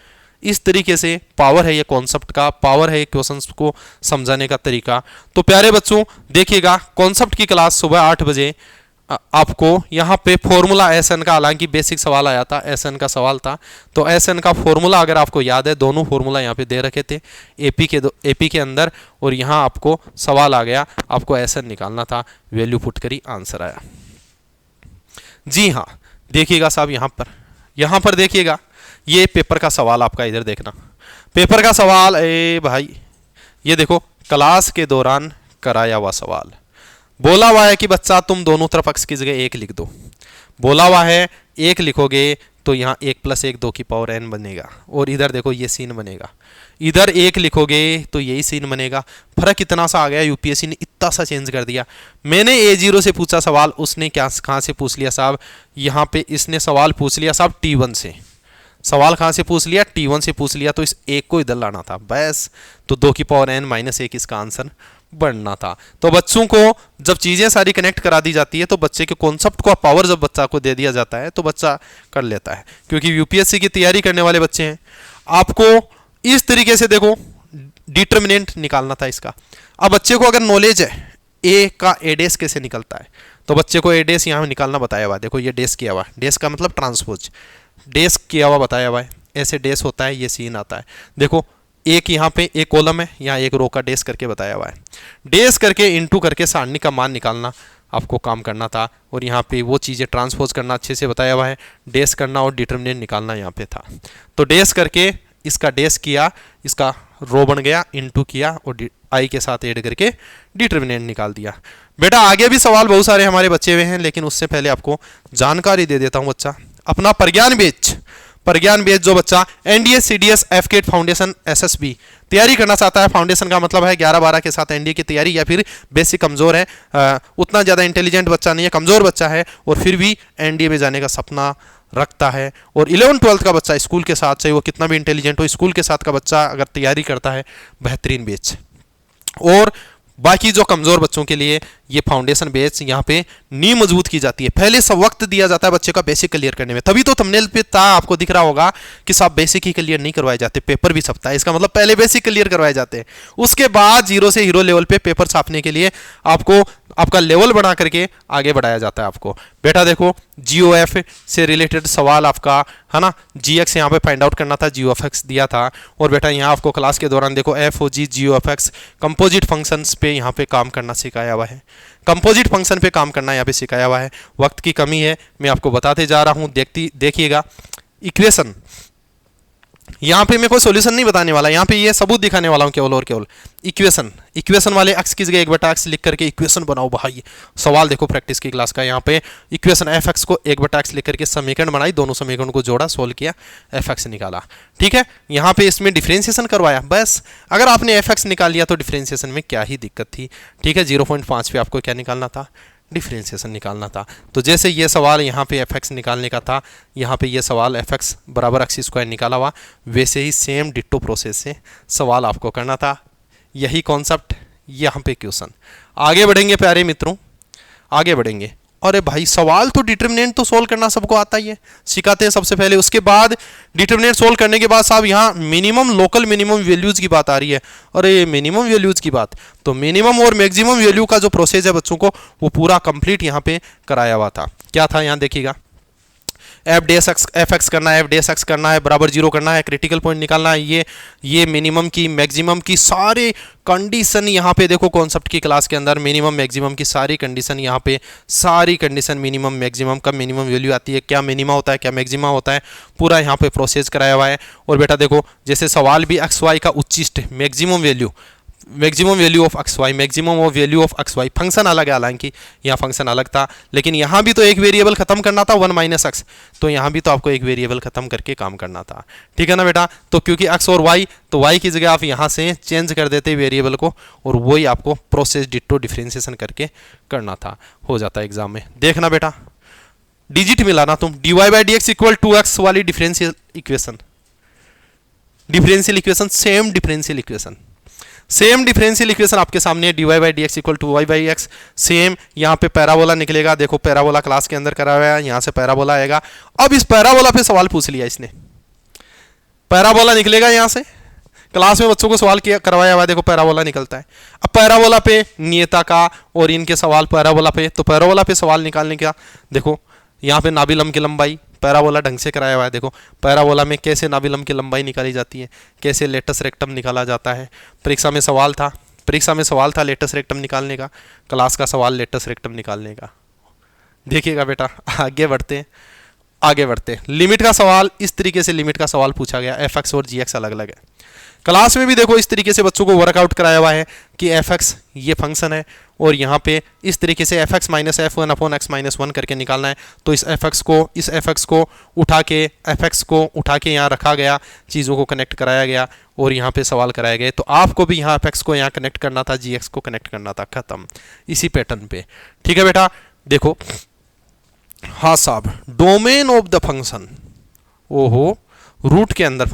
इस तरीके से पावर है ये कॉन्सेप्ट का, पावर है क्वेश्चंस को समझाने का तरीका। तो प्यारे बच्चों देखिएगा कॉन्सेप्ट की क्लास सुबह 8 बजे आपको यहाँ पे फॉर्मूला एसएन का, हालांकि बेसिक सवाल आया था, एसएन का सवाल था, तो एसएन का फॉर्मूला अगर आपको याद है, दोनों फॉर्मूला यहाँ पे दे रखे थे एपी के अंदर, और यहाँ आपको सवाल आ गया, आपको एसएन निकालना था, वैल्यू पुट करी, आंसर आया। जी हाँ देखिएगा साहब, यहाँ पर देखिएगा, ये पेपर का सवाल आपका, इधर देखना पेपर का सवाल। ए भाई ये देखो क्लास के दौरान कराया हुआ सवाल, बोला हुआ है कि बच्चा तुम दोनों तरफ अक्स की जगह 1 लिख दो। बोला हुआ है 1 लिखोगे तो यहाँ 1 प्लस 1 2 की पावर n बनेगा, और इधर देखो ये सीन बनेगा। इधर 1 लिखोगे तो यही सीन बनेगा। फर्क इतना सा आ गया, यूपीएससी ने इतना सा चेंज कर दिया। मैंने A0 से पूछा सवाल, उसने क्या कहाँ से पूछ लिया साहब, यहाँ पे इसने सवाल पूछ लिया साहब T1 से। सवाल कहाँ से पूछ लिया, T1 से पूछ लिया, तो इस 1 को इधर लाना था बस। तो 2 की पावर n माइनस 1 इसका आंसर बढ़ना था। तो बच्चों को जब चीजें सारी कनेक्ट करा दी जाती है, तो बच्चे के कॉन्सेप्ट को पावर जब बच्चा को दे दिया जाता है तो बच्चा कर लेता है। क्योंकि यूपीएससी की तैयारी करने वाले बच्चे हैं, आपको इस तरीके से देखो डिटर्मिनेंट निकालना था इसका। अब बच्चे को अगर नॉलेज है ए का ए डेस कैसे निकलता है, तो बच्चे को ए डेस यहाँ निकालना बताया हुआ है। देखो ये डेस किया हुआ है, डेस का मतलब ट्रांसपोज, डेस किया हुआ बताया हुआ है, ऐसे डेस होता है, ये सीन आता है। देखो एक यहाँ पे एक कॉलम है, यहाँ एक रो का डेस करके बताया हुआ है। डेस करके इनटू करके सारणी का मान निकालना आपको काम करना था, और यहाँ पे वो चीज़ें ट्रांसपोज करना अच्छे से बताया हुआ है, डेस करना और डिटर्मिनेंट निकालना यहाँ पे था। तो डेस करके इसका डेस किया, इसका रो बन गया, इनटू किया और आई के साथ ऐड करके डिटर्मिनेंट निकाल दिया। बेटा आगे भी सवाल बहुत सारे हमारे बचे हुए हैं, लेकिन उससे पहले आपको जानकारी दे देता हूँ बच्चा, अपना प्रज्ञान बेच जो बच्चा एनडीए सीडीएस एफकेट फाउंडेशन एसएसबी तैयारी करना चाहता है, फाउंडेशन का मतलब है 11-12 के साथ एनडीए की तैयारी, या फिर बेसिक कमजोर है, उतना ज़्यादा इंटेलिजेंट बच्चा नहीं है, कमजोर बच्चा है, और फिर भी एनडीए में जाने का सपना रखता है, और 11-12 का बच्चा स्कूल के साथ, चाहे वो कितना भी इंटेलिजेंट हो, स्कूल के साथ का बच्चा अगर तैयारी करता है, बेहतरीन बेच। और बाकी जो कमजोर बच्चों के लिए ये फाउंडेशन बेस यहाँ पे नींव मजबूत की जाती है। पहले सब वक्त दिया जाता है बच्चे का बेसिक क्लियर करने में, तभी तो थंबनेल पे था आपको दिख रहा होगा कि सब बेसिक ही क्लियर नहीं करवाए जाते, पेपर भी छपता है, इसका मतलब पहले बेसिक क्लियर करवाए जाते हैं, उसके बाद 0 से हीरो लेवल पे पेपर छापने के लिए आपको आपका लेवल बना करके आगे बढ़ाया जाता है। आपको बेटा देखो GOF से रिलेटेड सवाल आपका है ना, GX यहाँ पे फाइंड आउट करना था, GOF दिया था। और बेटा यहाँ आपको क्लास के दौरान देखो FOG GOF कंपोजिट फंक्शंस पे यहाँ पे काम करना सिखाया हुआ है, कंपोजिट फंक्शन पे काम करना यहाँ पे सिखाया हुआ है। वक्त की कमी है, मैं आपको बताते जा रहा हूँ, देखिएगा इक्वेशन। यहाँ पे मैं कोई सॉल्यूशन नहीं बताने वाला, यहाँ पे ये सबूत दिखाने वाला हूँ केवल और केवल। इक्वेशन वाले एक्स की जगह 1/x लिख करके इक्वेशन बनाओ भाई। सवाल देखो प्रैक्टिस की क्लास का, यहाँ पे इक्वेशन fx को 1/x लिख करके समीकरण बनाई, दोनों समीकरण को जोड़ा, सोल्व किया, fx निकाला। ठीक है, यहाँ पे इसमें डिफरेंशिएशन करवाया, बस। अगर आपने fx निकाल लिया तो डिफरेंशिएशन में क्या ही दिक्कत थी। ठीक है, 0.5 पे आपको क्या निकालना था, डिफरेंशिएशन निकालना था। तो जैसे ये सवाल यहाँ पे fx निकालने का था, यहाँ पे ये सवाल fx बराबर x² निकाला हुआ, वैसे ही सेम डिट्टो प्रोसेस से सवाल आपको करना था। यही कॉन्सेप्ट यहाँ पे क्वेश्चन। आगे बढ़ेंगे प्यारे मित्रों, आगे बढ़ेंगे। अरे भाई सवाल तो डिटरमिनेंट तो सोल्व करना सबको आता ही है, सिखाते हैं सबसे पहले। उसके बाद डिटरमिनेंट सोल्व करने के बाद साहब यहाँ मिनिमम लोकल मिनिमम वैल्यूज की बात आ रही है। अरे मिनिमम वैल्यूज की बात, तो मिनिमम और मैक्सिमम वैल्यू का जो प्रोसेस है बच्चों को वो पूरा कंप्लीट यहाँ पे कराया हुआ था। क्या था यहाँ देखिएगा, fx करना है, fx करना है, बराबर 0 करना है, क्रिटिकल पॉइंट निकालना है, ये मिनिमम की मैक्सिमम की सारे कंडीशन यहाँ पे देखो कॉन्सेप्ट की क्लास के अंदर मिनिमम मैक्सिमम की सारी कंडीशन यहाँ पे, सारी कंडीशन मिनिमम मैक्सिमम का मिनिमम वैल्यू आती है, क्या मिनिमा होता है क्या मैक्सिमा होता है, पूरा यहाँ पे प्रोसेस कराया हुआ है। और बेटा देखो जैसे सवाल भी XY का उच्चिष्ट maximum value of XY, maximum of value of XY, function अलग है, हालांकि यहाँ फंक्शन अलग था, लेकिन यहाँ भी तो एक वेरिएबल खत्म करना था 1 - x, तो यहाँ भी तो आपको एक वेरिएबल खत्म करके काम करना था। ठीक है ना बेटा, तो क्योंकि x और y, तो y की जगह आप यहाँ से चेंज कर देते वेरिएबल को, और वही आपको प्रोसेस डिट्टो डिफरेंशिएशन करके करना था, हो जाता है एग्जाम में। देखना बेटा डिजिट मिलाना तुम, dy/dx = 2x वाली differential equation, same differential equation आपके सामने, dy/dx = 2y/x। सेम यहाँ पे पैराबोला निकलेगा, देखो पैराबोला क्लास के अंदर करा हुआ है, यहाँ से पैराबोला आएगा। अब इस पैराबोला पे सवाल पूछ लिया इसने, पैराबोला निकलेगा यहाँ से, क्लास में बच्चों को सवाल किया करवाया हुआ है, देखो पैराबोला निकलता है। अब पैराबोला पे नियता का और इनके सवाल पैराबोला पे, तो पैराबोला पे सवाल निकालने का देखो यहाँ पे नाभिलंब की लंबाई, पैराबोला ढंग से कराया हुआ है। देखो पैराबोला में कैसे नाभिलंब की लंबाई निकाली जाती है, कैसे लेटस रेक्टम निकाला जाता है। परीक्षा में सवाल था लेटस रेक्टम निकालने का, क्लास का सवाल लेटस रेक्टम निकालने का। देखिएगा बेटा आगे बढ़ते लिमिट का सवाल, इस तरीके से लिमिट का सवाल पूछा गया। fx और gx अलग अलग है। क्लास में भी देखो इस तरीके से बच्चों को वर्कआउट कराया हुआ है कि fx ये फंक्शन है, और यहाँ पे इस तरीके से fx - f1/x - 1 करके निकालना है। तो इस fx को उठा के यहाँ रखा गया, चीज़ों को कनेक्ट कराया गया और यहाँ पे सवाल कराए गए। तो आपको भी यहाँ fx को यहाँ कनेक्ट करना था, gx को कनेक्ट करना था, खत्म इसी पैटर्न पे। ठीक है बेटा, देखो हाँ साहब, डोमेन ऑफ द फंक्शन, ओहो रूट के अंदर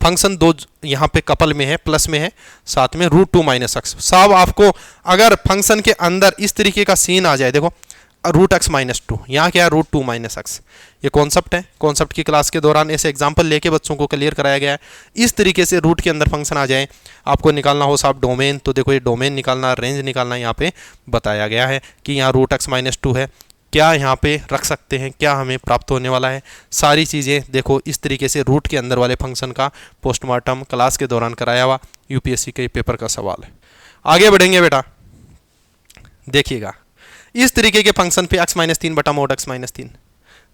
फंक्शन दो यहाँ पे कपल में है, प्लस में है, साथ में √2 - x। साहब आपको अगर फंक्शन के अंदर इस तरीके का सीन आ जाए, देखो √x - 2, यहाँ क्या है √2 - x, ये कॉन्सेप्ट है। कॉन्सेप्ट की क्लास के दौरान ऐसे एग्जांपल लेके बच्चों को क्लियर कराया गया है। इस तरीके से रूट के अंदर फंक्शन आ जाए, आपको निकालना हो साहब डोमेन, तो देखो ये डोमेन निकालना, रेंज निकालना यहाँ पे बताया गया है कि यहाँ √x - 2 है, क्या यहाँ पे रख सकते हैं, क्या हमें प्राप्त होने वाला है, सारी चीज़ें देखो इस तरीके से रूट के अंदर वाले फंक्शन का पोस्टमार्टम क्लास के दौरान कराया हुआ यूपीएससी के पेपर का सवाल है। आगे बढ़ेंगे बेटा, देखिएगा इस तरीके के फंक्शन पे x - 3/mod x - 3,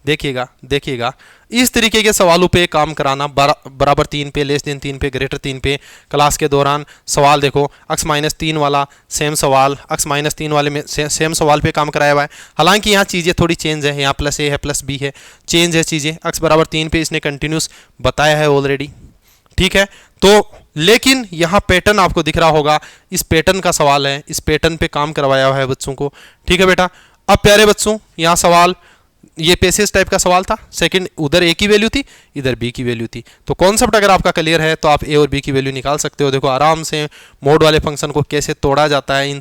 देखिएगा इस तरीके के सवालों पे काम कराना, बराबर 3 पे, लेस देन 3 पे, ग्रेटर 3 पे क्लास के दौरान सवाल देखो x - 3 वाला सेम सवाल, x - 3 वाले में सेम सवाल पे काम कराया हुआ है। हालांकि यहाँ चीज़ें थोड़ी चेंज है, यहाँ +a है +b है, चेंज है चीज़ें। x = 3 पे इसने कंटिन्यूस बताया है ऑलरेडी, ठीक है। तो लेकिन यहाँ पैटर्न आपको दिख रहा होगा, इस पैटर्न का सवाल है, इस पैटर्न पे काम करवाया हुआ है बच्चों को, ठीक है बेटा। अब प्यारे बच्चों यहाँ सवाल, ये पैसेज टाइप का सवाल था, सेकंड उधर a की वैल्यू थी, इधर b की वैल्यू थी। तो कॉन्सेप्ट अगर आपका क्लियर है तो आप a और b की वैल्यू निकाल सकते हो। देखो आराम से मोड वाले फंक्शन को कैसे तोड़ा जाता है,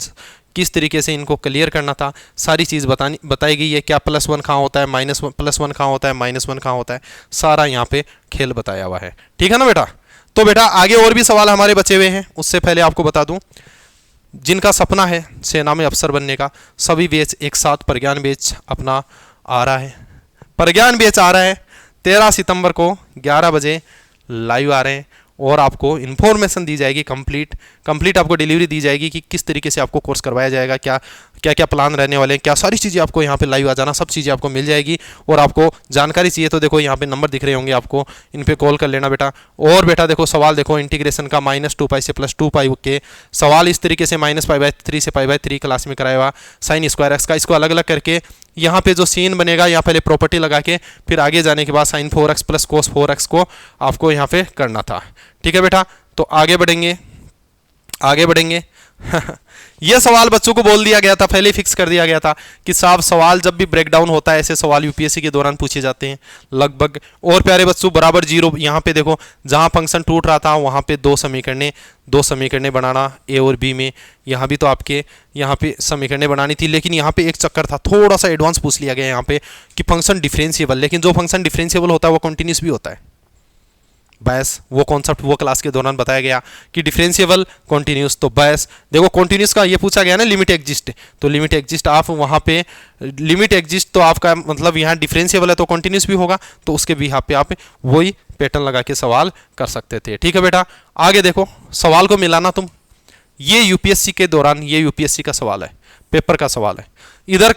किस तरीके से इनको क्लियर करना था, सारी चीज़ बताई गई है। क्या +1 कहाँ होता है, +1 कहाँ होता है, -1 कहाँ होता है, सारा यहाँ पे खेल बताया हुआ है, ठीक है ना बेटा। तो बेटा आगे और भी सवाल हमारे बचे हुए हैं, उससे पहले आपको बता दूं जिनका सपना है सेना में अफसर बनने का, सभी बैच एक साथ प्रज्ञान बैच अपना आ रहा है। प्रज्ञान बैच आ रहा है 13 सितंबर को 11 बजे लाइव आ रहे हैं और आपको इन्फॉर्मेशन दी जाएगी, कंप्लीट आपको डिलीवरी दी जाएगी कि किस तरीके से आपको कोर्स करवाया जाएगा, क्या क्या क्या प्लान रहने वाले हैं, क्या सारी चीज़ें आपको यहाँ पे लाइव आ जाना, सब चीज़ें आपको मिल जाएगी। और आपको जानकारी चाहिए तो देखो यहाँ पे नंबर दिख रहे होंगे आपको, इन पे कॉल कर लेना बेटा। और बेटा देखो सवाल देखो इंटीग्रेशन का -2 से +2 के सवाल इस तरीके से -π/3 से π/3 क्लास में कराया हुआ, साइन स्क्वायर एक्स का इसको अलग अलग करके यहाँ पे जो सीन बनेगा यहाँ पहले प्रॉपर्टी लगा के फिर आगे जाने के बाद sin 4x + cos 4x को आपको यहाँ पे करना था। ठीक है बेटा, तो आगे बढ़ेंगे यह सवाल बच्चों को बोल दिया गया था, पहले फिक्स कर दिया गया था कि साहब सवाल जब भी ब्रेकडाउन होता है ऐसे सवाल यूपीएससी के दौरान पूछे जाते हैं लगभग। और प्यारे बच्चों बराबर जीरो, यहाँ पे देखो जहाँ फंक्शन टूट रहा था वहाँ पे दो समीकरणें बनाना ए और बी में। यहाँ भी तो आपके यहाँ पे समीकरणें बनानी थी, लेकिन यहाँ पे एक चक्कर था, थोड़ा सा एडवांस पूछ लिया गया यहाँ पे कि फंक्शन डिफरेंशिएबल, लेकिन जो फंक्शन डिफरेंशिएबल होता है वो कंटिन्यूस भी होता है। बस वो कॉन्सेप्ट वो क्लास के दौरान बताया गया कि डिफरेंशिएबल कॉन्टिन्यूस। तो बस देखो कॉन्टिन्यूस का ये पूछा गया ना लिमिट एग्जिस्ट, तो लिमिट एग्जिस्ट आप वहाँ पे लिमिट एग्जिस्ट तो आपका मतलब यहाँ डिफरेंशिएबल है तो कॉन्टिन्यूस भी होगा, तो उसके भी यहाँ पे आप वही पैटर्न लगा के सवाल कर सकते थे। ठीक है बेटा, आगे देखो सवाल को मिलाना तुम, ये यूपीएससी के दौरान ये यूपीएससी का सवाल है, पेपर का सवाल है, इधर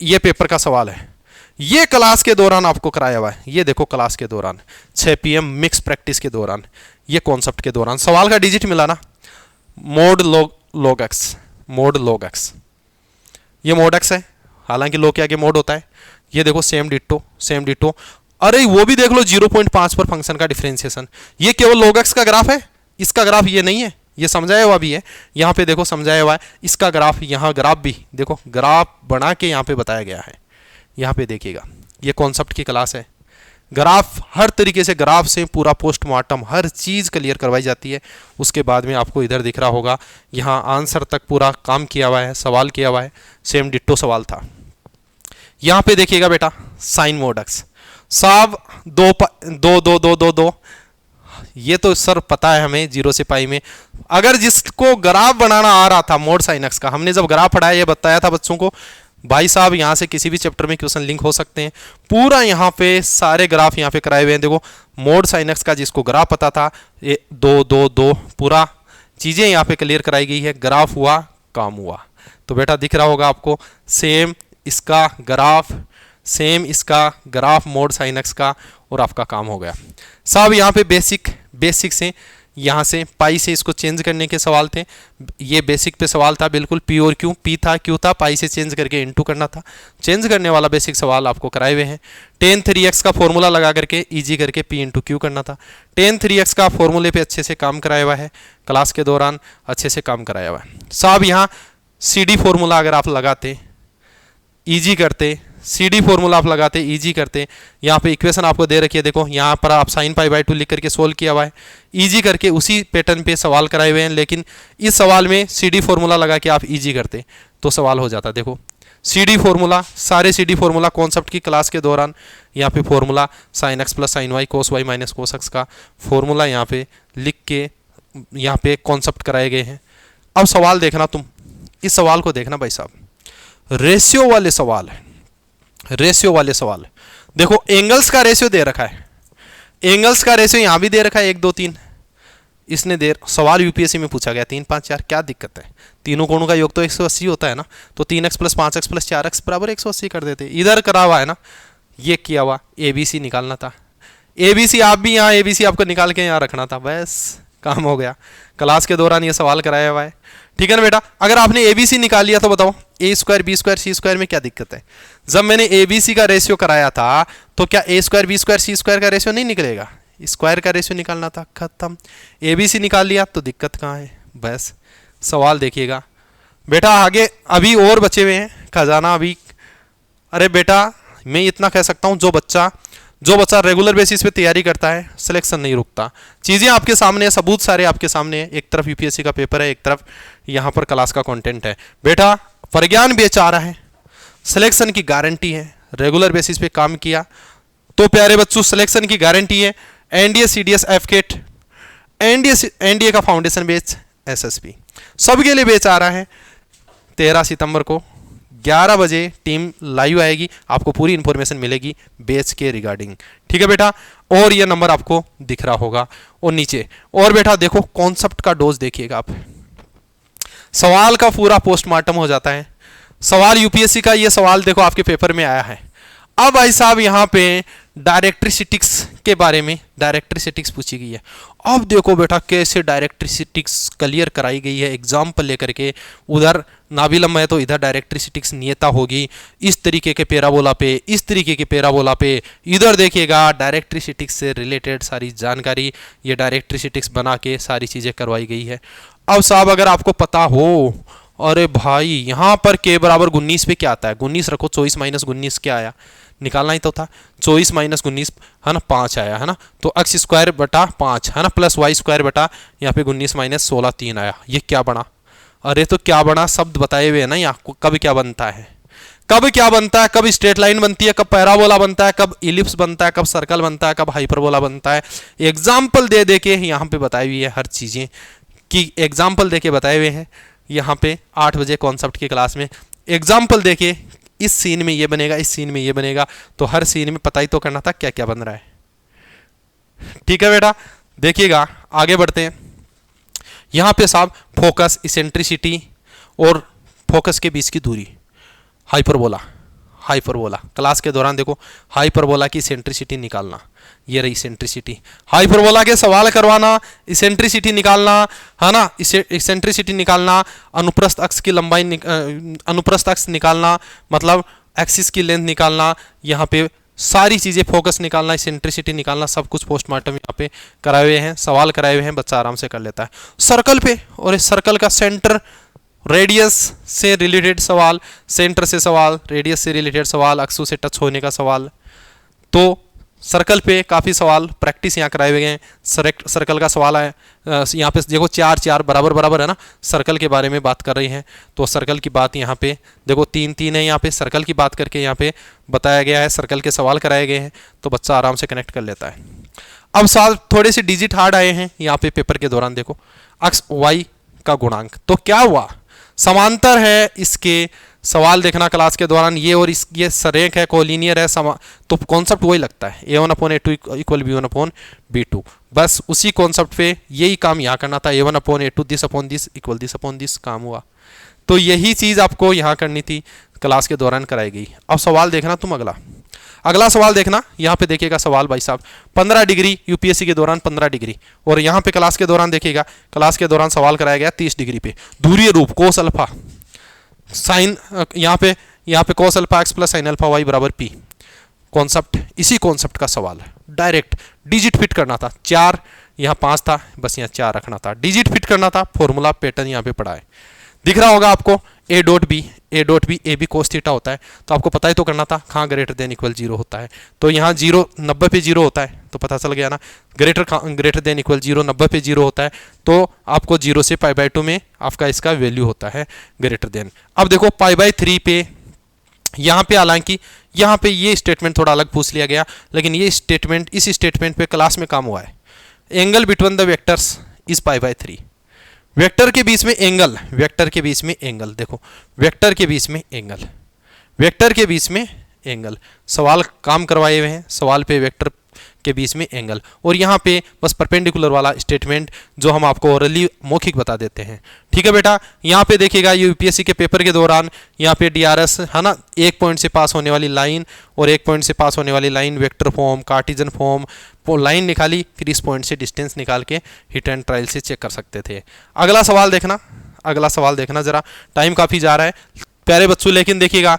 ये पेपर का सवाल है, ये क्लास के दौरान आपको कराया हुआ है। ये देखो क्लास के दौरान 6 PM मिक्स प्रैक्टिस के दौरान, ये कॉन्सेप्ट के दौरान सवाल का डिजिट मिला ना, मोड log x, ये मोड x है, हालांकि log के आगे मोड होता है। ये देखो सेम डिट्टो, अरे वो भी देख लो 0.5 पर फंक्शन का डिफरेंशिएशन, ये केवल log x का ग्राफ है, इसका ग्राफ ये नहीं है, ये समझाया हुआ भी है, यहाँ पे देखो समझाया हुआ है इसका ग्राफ, यहाँ ग्राफ भी देखो ग्राफ बना के यहाँ पे बताया गया है। यहाँ पे देखिएगा ये कॉन्सेप्ट की क्लास है, ग्राफ हर तरीके से ग्राफ से पूरा पोस्टमार्टम हर चीज़ क्लियर करवाई जाती है। उसके बाद में आपको इधर दिख रहा होगा यहाँ आंसर तक पूरा काम किया हुआ है, सवाल किया हुआ है, सेम डिट्टो सवाल था। यहाँ पे देखिएगा बेटा साइन मोड एक्स, साहब 2 ये तो सर पता है हमें 0 से पाई में। अगर जिसको ग्राफ बनाना आ रहा था मोड साइन एक्स का, हमने जब ग्राफ पढ़ाया ये बताया था बच्चों को भाई साहब यहाँ से किसी भी चैप्टर में क्वेश्चन लिंक हो सकते हैं, पूरा यहाँ पे सारे ग्राफ यहाँ पे कराए हुए हैं। देखो मोड साइन एक्स का जिसको ग्राफ पता था ये 2 पूरा चीज़ें यहाँ पे क्लियर कराई गई है, ग्राफ हुआ काम हुआ। तो बेटा दिख रहा होगा आपको सेम इसका ग्राफ मोड साइन एक्स का, और आपका काम हो गया साहब। यहाँ पे बेसिक से यहाँ से पाई से इसको चेंज करने के सवाल थे, ये बेसिक पे सवाल था बिल्कुल, पी और क्यू, पी था क्यू था, पाई से चेंज करके इनटू करना था, चेंज करने वाला बेसिक सवाल आपको कराए हुए हैं। tan 3x का फॉर्मूला लगा करके इजी करके p इंटू क्यू करना था। tan 3x का फॉर्मूले पे अच्छे से काम कराया हुआ है, क्लास के दौरान अच्छे से काम कराया हुआ है साहब। यहाँ CD फॉर्मूला अगर आप लगाते ईजी करते, CD फॉर्मूला आप लगाते ईजी करते, यहाँ पे इक्वेशन आपको दे रखी है, देखो यहाँ पर आप sin π/2 लिख करके सोल्व किया हुआ है, ईजी करके उसी पैटर्न पे सवाल कराए हुए हैं। लेकिन इस सवाल में CD फॉर्मूला लगा के आप ईजी करते तो सवाल हो जाता। देखो CD फॉर्मूला, सारे CD फॉर्मूला कॉन्सेप्ट की क्लास के दौरान यहाँ पे formula sin x + sin y cos y - cos x का फॉर्मूला यहाँ पे लिख के यहाँ पे कॉन्सेप्ट कराए गए हैं। अब सवाल देखना तुम, इस सवाल को देखना भाई साहब, रेशियो वाले सवाल देखो, एंगल्स का रेशियो दे रखा है, एंगल्स का रेशियो यहाँ भी दे रखा है 1 2 3, इसने दे सवाल यूपीएससी में पूछा गया 3 5 4, क्या दिक्कत है, तीनों कोणों का योग तो 180 होता है ना, तो 3x + 5x + 4x = 180 कर देते। इधर करा हुआ है ना, ये किया हुआ ABC निकालना था, ABC आप भी यहाँ ABC आपको निकाल के यहाँ रखना था, बस काम हो गया। क्लास के दौरान ये सवाल कराया हुआ है, ठीक है ना बेटा। अगर आपने ABC निकाल लिया तो बताओ A² B² C² में क्या दिक्कत है। जब मैंने ABC का रेशियो कराया था तो क्या A² B² C² का रेशियो नहीं निकलेगा, स्क्वायर का रेशियो निकालना था, खत्म। ABC निकाल लिया तो दिक्कत कहाँ है, बस सवाल देखिएगा बेटा। आगे अभी और बचे हुए हैं खजाना अभी। अरे बेटा मैं इतना कह सकता हूँ, जो बच्चा रेगुलर बेसिस पे तैयारी करता है सिलेक्शन नहीं रुकता। चीज़ें आपके सामने है, सबूत सारे आपके सामने है, एक तरफ यूपीएससी का पेपर है, एक तरफ यहाँ पर क्लास का कंटेंट है। बेटा प्रज्ञान बेच आ रहा है, सिलेक्शन की गारंटी है, रेगुलर बेसिस पे काम किया तो प्यारे बच्चों सिलेक्शन की गारंटी है। एनडीए CDS FCAT, एनडीए का फाउंडेशन बैच, एसएसपी सबके लिए बैच आ रहा है 13 सितंबर को 11 बजे टीम लाइव आएगी, आपको पूरी इंफॉर्मेशन मिलेगी बैच के रिगार्डिंग। ठीक है बेटा, और ये नंबर आपको दिख रहा होगा और नीचे। और बेटा देखो कॉन्सेप्ट का डोज देखिएगा आप, सवाल का पूरा पोस्टमार्टम हो जाता है। सवाल यूपीएससी का ये सवाल देखो आपके पेपर में आया है। अब भाई साहब यहाँ पे डायरेक्ट्रिसिटिक्स के बारे में डायरेक्ट्रिसिटिक्स पूछी गई है। अब देखो बेटा कैसे डायरेक्ट्रिसिटिक्स क्लियर कराई गई है एग्जाम्पल लेकर के। उधर नाभिलंब है तो इधर डायरेक्ट्रिसिटिक्स नियता होगी इस तरीके के पैराबोला पे, इस तरीके के पैराबोला पे। इधर देखिएगा डायरेक्ट्रिसिटिक्स से रिलेटेड सारी जानकारी ये डायरेक्ट्रिसिटिक्स बना के सारी चीज़ें करवाई गई है। अब साहब अगर आपको पता हो, अरे भाई यहाँ पर k बराबर 19 पे क्या आता है, 19 रखो, 24 माइनस 19 क्या आया, निकालना ही तो था। 24 माइनस 19 है ना 5 आया है ना, तो x स्क्वायर बटा 5 है ना प्लस y स्क्वायर बटा यहाँ पे 19 माइनस 16 3 आया। ये क्या बना, अरे तो क्या बना, शब्द बताए हुए हैं ना यहाँ कब क्या बनता है, कब क्या बनता है, कब स्ट्रेट लाइन बनती है, कब पैराबोला बनता है, कब इलिप्स बनता है, कब सर्कल बनता है, कब हाइपरबोला बनता है। एग्जाम्पल दे दे के यहाँ पे बताई हुई है हर चीज़ें कि एग्जाम्पल दे के बताए हुए हैं। यहाँ पे 8 बजे कॉन्सेप्ट की क्लास में एग्जाम्पल देके इस सीन में ये बनेगा, इस सीन में ये बनेगा, तो हर सीन में पता ही तो करना था क्या क्या बन रहा है। ठीक है बेटा, देखिएगा आगे बढ़ते हैं। यहाँ पे साहब फोकस, इसेंट्रिसिटी और फोकस के बीच की दूरी, हाइपरबोला, हाइपरबोला क्लास के दौरान देखो हाइपरबोला की इसेंट्रिसिटी निकालना, ये रही इसेंट्रिसिटी, हाइपरबोला के सवाल करवाना, इसेंट्रिसिटी निकालना है ना, इसेंट्रिसिटी निकालना, अनुप्रस्थ अक्ष की लंबाई अनुप्रस्थ अक्ष निकालना मतलब एक्सिस की लेंथ निकालना, यहाँ पे सारी चीज़ें फोकस निकालना, इसेंट्रिसिटी निकालना, सब कुछ पोस्टमार्टम यहाँ पे कराए हुए हैं, सवाल कराए हुए हैं, बच्चा आराम से कर लेता है। सर्कल पे, और इस सर्कल का सेंटर रेडियस से रिलेटेड सवाल, सेंटर से सवाल, रेडियस से रिलेटेड सवाल, अक्षों से टच होने का सवाल, तो सर्कल पे काफ़ी सवाल प्रैक्टिस यहाँ कराए हुए हैं। सर्कल का सवाल है यहाँ पे देखो 4 4 बराबर बराबर है ना, सर्कल के बारे में बात कर रही हैं, तो सर्कल की बात यहाँ पे देखो 3 3 है, यहाँ पे सर्कल की बात करके यहाँ पे बताया गया है, सर्कल के सवाल कराए गए हैं, तो बच्चा आराम से कनेक्ट कर लेता है। अब साल थोड़े से डिजिट हार्ड आए हैं यहाँ पे पेपर के दौरान, देखो अक्ष y का गुणांक, तो क्या हुआ, समांतर है, इसके सवाल देखना क्लास के दौरान, ये और इस ये सरेख है, कोलिनियर है, तो कॉन्सेप्ट वही लगता है a1/a2 इक्वल b1/b2, बस उसी कॉन्सेप्ट पे यही काम यहाँ करना था, a1/a2 दिस इक्वल दिस काम हुआ। तो यही चीज़ आपको यहाँ करनी थी, क्लास के दौरान कराई गई। अब सवाल देखना तुम अगला सवाल देखना, यहाँ पे देखिएगा सवाल भाई साहब 15 डिग्री यूपीएससी के दौरान 15 डिग्री, और यहाँ पे क्लास के दौरान देखिएगा, क्लास के दौरान सवाल कराया गया 30 डिग्री पे, धुरीय रूप कोस अल्फा साइन, यहाँ पे cos alpha X plus sine alpha Y बराबर पी, कॉन्सेप्ट इसी कॉन्सेप्ट का सवाल है। डायरेक्ट डिजिट फिट करना था, 4 यहाँ 5 था, बस यहाँ 4 रखना था, डिजिट फिट करना था, फॉर्मूला पैटर्न यहाँ पे पढ़ा है, दिख रहा होगा आपको, A dot B A B cos theta होता है, तो आपको पता ही तो करना था कहाँ ग्रेटर देन इक्वल 0 होता है, तो यहाँ 0 90 पे 0 होता है, तो पता चल गया ना, ग्रेटर देन इक्वल 0 90 पे 0 होता है, तो आपको 0 से π/2 में आपका इसका वैल्यू होता है ग्रेटर देन। अब देखो π/3 पे, यहाँ पे हालांकि यहाँ पे ये स्टेटमेंट थोड़ा अलग पूछ लिया गया, लेकिन ये स्टेटमेंट इस स्टेटमेंट पे क्लास में काम हुआ है, angle between the vectors is π/3, vector के बीच में एंगल, वेक्टर के बीच में एंगल, देखो वेक्टर के बीच में एंगल, वेक्टर के बीच में एंगल, सवाल काम करवाए हुए हैं, सवाल पे वेक्टर के बीच में एंगल, और यहाँ पे बस परपेंडिकुलर वाला स्टेटमेंट जो हम आपको ओरली मौखिक बता देते हैं। ठीक है बेटा, यहाँ पे देखिएगा यूपीएससी के पेपर के दौरान यहाँ पे डीआरएस है ना, 1 पॉइंट से पास होने वाली लाइन और 1 पॉइंट से पास होने वाली line, vector form, Cartesian form, line निकाली, फिर इस पॉइंट से डिस्टेंस निकाल के हिट एंड ट्रायल से चेक कर सकते थे। अगला सवाल देखना जरा, टाइम काफ़ी जा रहा है प्यारे बच्चों, लेकिन देखिएगा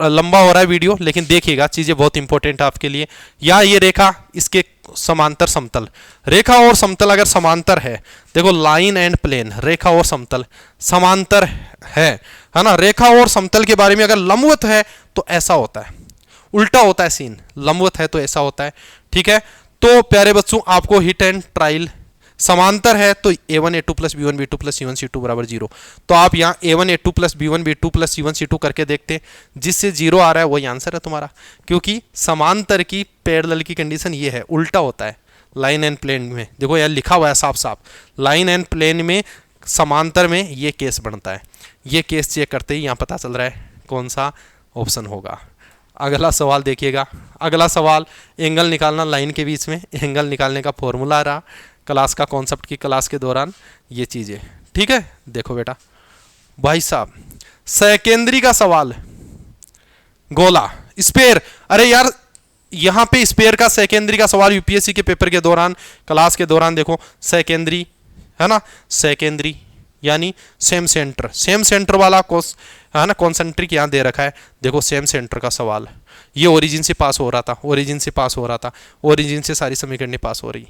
लंबा हो रहा है वीडियो, लेकिन देखिएगा चीज़ें बहुत इंपॉर्टेंट है आपके लिए। या ये रेखा इसके समांतर समतल, रेखा और समतल अगर समांतर है, देखो लाइन एंड प्लेन, रेखा और समतल समांतर है ना, रेखा और समतल के बारे में अगर लंबवत है तो ऐसा होता है, उल्टा होता है सीन, लंबवत है तो ऐसा होता है। ठीक है, तो प्यारे बच्चों आपको हिट एंड ट्रायल, समांतर है तो a1 a2 plus b1 b2 plus c1 c2 बराबर 0, तो आप यहाँ a1 a2 plus b1 b2 plus c1 c2 करके देखते, जिससे 0 आ रहा है वही आंसर है तुम्हारा, क्योंकि समांतर की पैरेलल की कंडीशन ये है, उल्टा होता है लाइन एंड प्लेन में। देखो यार लिखा हुआ है साफ साफ, लाइन एंड प्लेन में समांतर में ये केस बनता है। ये केस चेक करते ही यहाँ पता चल रहा है कौन सा ऑप्शन होगा। अगला सवाल देखिएगा। अगला सवाल एंगल निकालना लाइन के बीच में, एंगल निकालने का फॉर्मूला रहा क्लास का, कॉन्सेप्ट की क्लास के दौरान ये चीज़ें। ठीक है, देखो बेटा भाई साहब, सकेंद्री का सवाल, गोला, स्पेयर। अरे यार यहाँ पे स्पेयर का सेकेंडरी का सवाल यूपीएससी के पेपर के दौरान, क्लास के दौरान देखो सेकेंडरी है ना, सेकेंडरी यानी सेम सेंटर, सेम सेंटर वाला कोस है ना, कॉन्सेंट्रिक यहाँ दे रखा है। देखो सेम सेंटर का सवाल, ये ओरिजिन से पास हो रहा था, ओरिजिन से पास हो रहा था, ओरिजिन से सारी समीकरणें पास हो रही।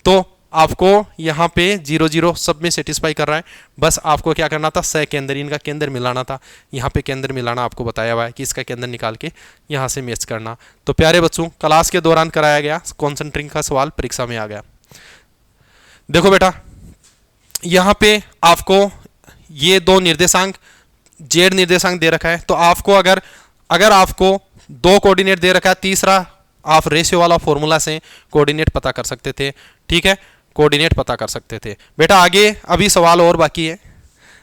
तो आपको यहाँ पे 0 0 सब में सेटिस्फाई कर रहा है। बस आपको क्या करना था, सेकेंडरी इनका केंद्र मिलाना था। यहाँ पे केंद्र मिलाना आपको बताया हुआ है कि इसका केंद्र निकाल के यहाँ से मैच करना। तो प्यारे बच्चों, क्लास के दौरान कराया गया कॉन्सेंट्रिक का सवाल परीक्षा में आ गया। देखो बेटा यहाँ पे आपको ये दो निर्देशांक, जेड निर्देशांक दे रखा है। तो आपको अगर आपको दो कोऑर्डिनेट दे रखा है, तीसरा आप रेशियो वाला फॉर्मूला से कोऑर्डिनेट पता कर सकते थे। ठीक है, कोऑर्डिनेट पता कर सकते थे। बेटा आगे अभी सवाल और बाकी है,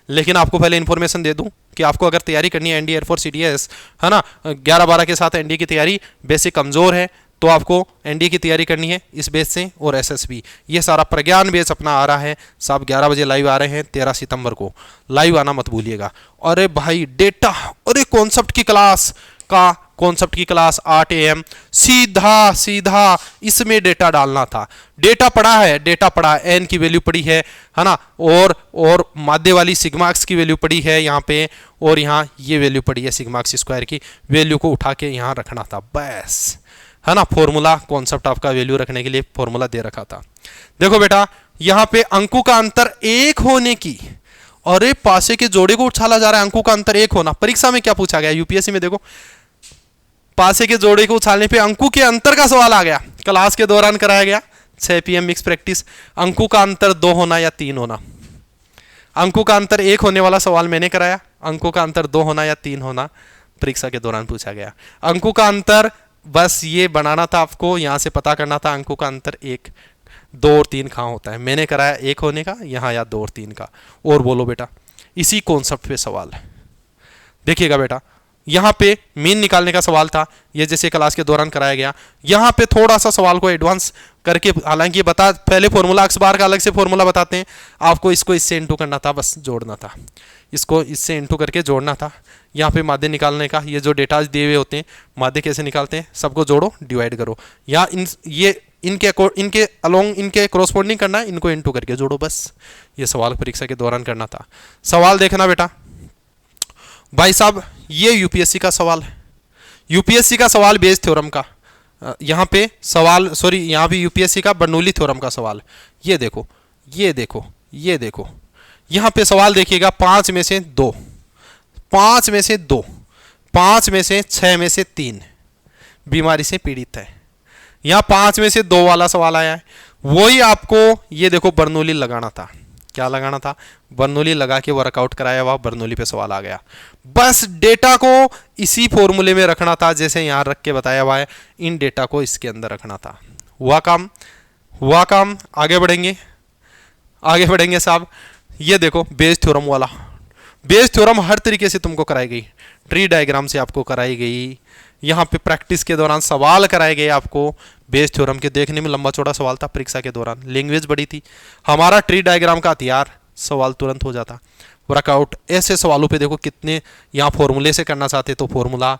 लेकिन आपको पहले इन्फॉर्मेशन दे दूं कि आपको अगर तैयारी करनी है एनडीए एयरफोर्स सीडीएस है ना, 11-12 के साथ एनडीए की तैयारी बेसिक कमजोर है, तो आपको एनडीए की तैयारी करनी है इस बेस से। और एसएसबी ये सारा प्रज्ञान बेस अपना आ रहा है, साहब 11 बजे लाइव आ रहे हैं 13 सितंबर को, लाइव आना मत भूलिएगा। अरे भाई डेटा, अरे कॉन्सेप्ट की क्लास का, कॉन्सेप्ट की क्लास 8 AM, सीधा इसमें डेटा डालना था। डेटा पड़ा है, डेटा पड़ा है, एन की वैल्यू पड़ी है ना, और माध्य वाली सिग्मा एक्स की वैल्यू पड़ी है यहाँ पे, और यहाँ ये वैल्यू पड़ी है सिग्मा एक्स स्क्वायर की वैल्यू को उठा के यहाँ रखना था बस, है ना। फॉर्मूला कॉन्सेप्ट आपका वैल्यू रखने के लिए फॉर्मूला दे रखा था। देखो बेटा यहाँ पे अंकों का अंतर 1 होने की, अरे पासे के जोड़े को उछाला जा रहा है, अंकों का अंतर 1 होना। परीक्षा में क्या पूछा गया यूपीएससी में, देखो पासे के जोड़े को उछालने पे अंकों के अंतर का सवाल आ गया, क्लास के दौरान कराया गया 6 PM मिक्स प्रैक्टिस। अंकों का अंतर 2 होना या 3 होना, अंकों का अंतर 1 होने वाला सवाल मैंने कराया, अंकों का अंतर 2 होना या 3 होना परीक्षा के दौरान पूछा गया। अंकों का अंतर बस ये बनाना था आपको, यहां से पता करना था अंकों का अंतर 1, 2 और 3 कहां होता है। मैंने कराया 1 होने का यहाँ, या 2 और 3 का। और बोलो बेटा इसी कॉन्सेप्ट पे सवाल देखिएगा बेटा, यहाँ पे मीन निकालने का सवाल था, ये जैसे क्लास के दौरान कराया गया। यहाँ पे थोड़ा सा सवाल को एडवांस करके, हालांकि बता पहले फॉर्मूला अक्स बार का अलग से फॉर्मूला बताते हैं आपको, इसको इससे इंटू करना था, बस जोड़ना था, इसको इससे इंटू करके जोड़ना था। यहाँ पे माध्य निकालने का, ये जो डेटा दिए हुए होते हैं माध्य कैसे निकालते हैं, सबको जोड़ो डिवाइड करो, या इनके अलोंग इनके क्रॉसपोंडिंग करना है, इनको इंटू करके जोड़ो, बस ये सवाल परीक्षा के दौरान करना था। सवाल देखना बेटा भाई साहब, ये यूपीएससी का सवाल है, यूपीएससी का सवाल बेस थ्योरम का, यहाँ पे सवाल सॉरी यहाँ भी यूपीएससी का बर्नौली थ्योरम का सवाल। ये देखो ये देखो ये देखो, यहाँ पे सवाल देखिएगा 5 में से 2, 5 में से 2, 5 में से 6 में से 3 बीमारी से पीड़ित है। यहाँ 5 में से 2 वाला सवाल आया है, वही आपको ये देखो बर्नौली लगाना था। क्या लगाना था, बर्नौली लगा के वर्कआउट कराया हुआ बर्नौली पे सवाल आ गया। बस डेटा को इसी फॉर्मूले में रखना था जैसे यहाँ रख के बताया हुआ है, इन डेटा को इसके अंदर रखना था। हुआ काम, हुआ काम। आगे बढ़ेंगे, आगे बढ़ेंगे साहब। ये देखो बेस थ्योरम वाला, बेस थ्योरम हर तरीके से तुमको कराई गई, ट्री डायग्राम से आपको कराई गई, यहाँ पे प्रैक्टिस के दौरान सवाल कराए गए आपको बेस थ्योरम के। देखने में लंबा चौड़ा सवाल था परीक्षा के दौरान, लैंग्वेज बड़ी थी, हमारा ट्री डायग्राम का हथियार, सवाल तुरंत हो जाता। वर्कआउट ऐसे सवालों पे देखो कितने, यहाँ फॉर्मूले से करना चाहते तो फॉर्मूला,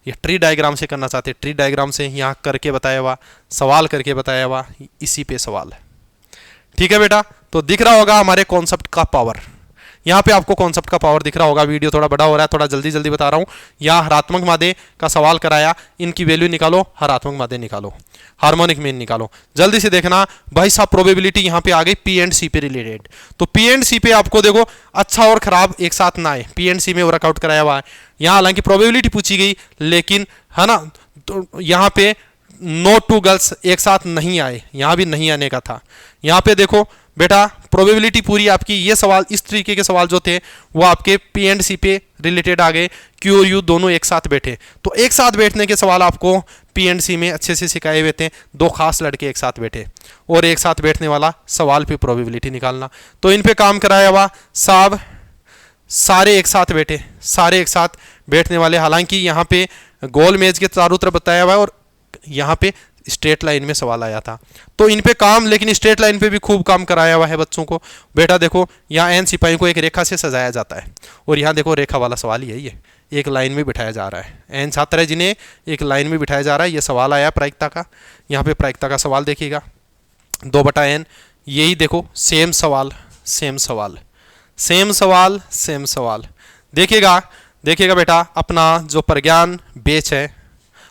या ट्री डायग्राम से करना चाहते ट्री डायग्राम से, यहाँ करके बताया हुआ, सवाल करके बताया हुआ, इसी पे सवाल है। ठीक है बेटा, तो दिख रहा होगा हमारे कॉन्सेप्ट का पावर, यहाँ पे आपको कॉन्सेप्ट का पावर दिख रहा होगा। वीडियो थोड़ा बड़ा हो रहा है, थोड़ा जल्दी जल्दी बता रहा हूँ। यहाँ हरात्मक मादे का सवाल कराया, इनकी वैल्यू निकालो, हरात्मक मादे निकालो, हार्मोनिक मीन निकालो। जल्दी से देखना भाई साहब, प्रोबेबिलिटी यहाँ पे आ गई पी एंड सी पे रिलेटेड। तो पी एंड सी पे आपको देखो अच्छा और खराब एक साथ ना आए, पी एंड सी में वर्कआउट कराया हुआ है। यहाँ हालांकि प्रोबेबिलिटी पूछी गई, लेकिन है ना, तो यहाँ पे नो टू गर्ल्स एक साथ नहीं आए, यहाँ भी नहीं आने का था। यहाँ पे देखो बेटा प्रोबेबिलिटी पूरी आपकी। ये सवाल, इस तरीके के सवाल जो थे वो आपके पी एंड सी पे रिलेटेड आ गए, क्यू और यू दोनों एक साथ बैठे। तो एक साथ बैठने के सवाल आपको पी एंड सी में अच्छे से सिखाए हुए थे। दो खास लड़के एक साथ बैठे और एक साथ बैठने वाला सवाल पे प्रोबेबिलिटी निकालना। तो इन पे काम कराया हुआ साहब, सारे एक साथ बैठे, सारे एक साथ बैठने वाले। हालांकि यहाँ पे गोल मेज के चारों तरफ बताया हुआ है और यहाँ पे स्ट्रेट लाइन में सवाल आया था। तो इन पे काम, लेकिन स्ट्रेट लाइन पे भी खूब काम कराया हुआ है बच्चों को। बेटा देखो, यहाँ एन सिपाही को एक रेखा से सजाया जाता है और यहाँ देखो रेखा वाला सवाल ही है, ये एक लाइन में बिठाया जा रहा है। एन छात्र है जिन्हें एक लाइन में बिठाया जा रहा है। ये सवाल आया प्रायिकता का। यहाँ पे प्रायिकता का सवाल देखिएगा, 2/n। यही देखो सेम सवाल, सेम सवाल, सेम सवाल, सेम सवाल। देखिएगा, देखिएगा बेटा, अपना जो प्रज्ञान बैच है,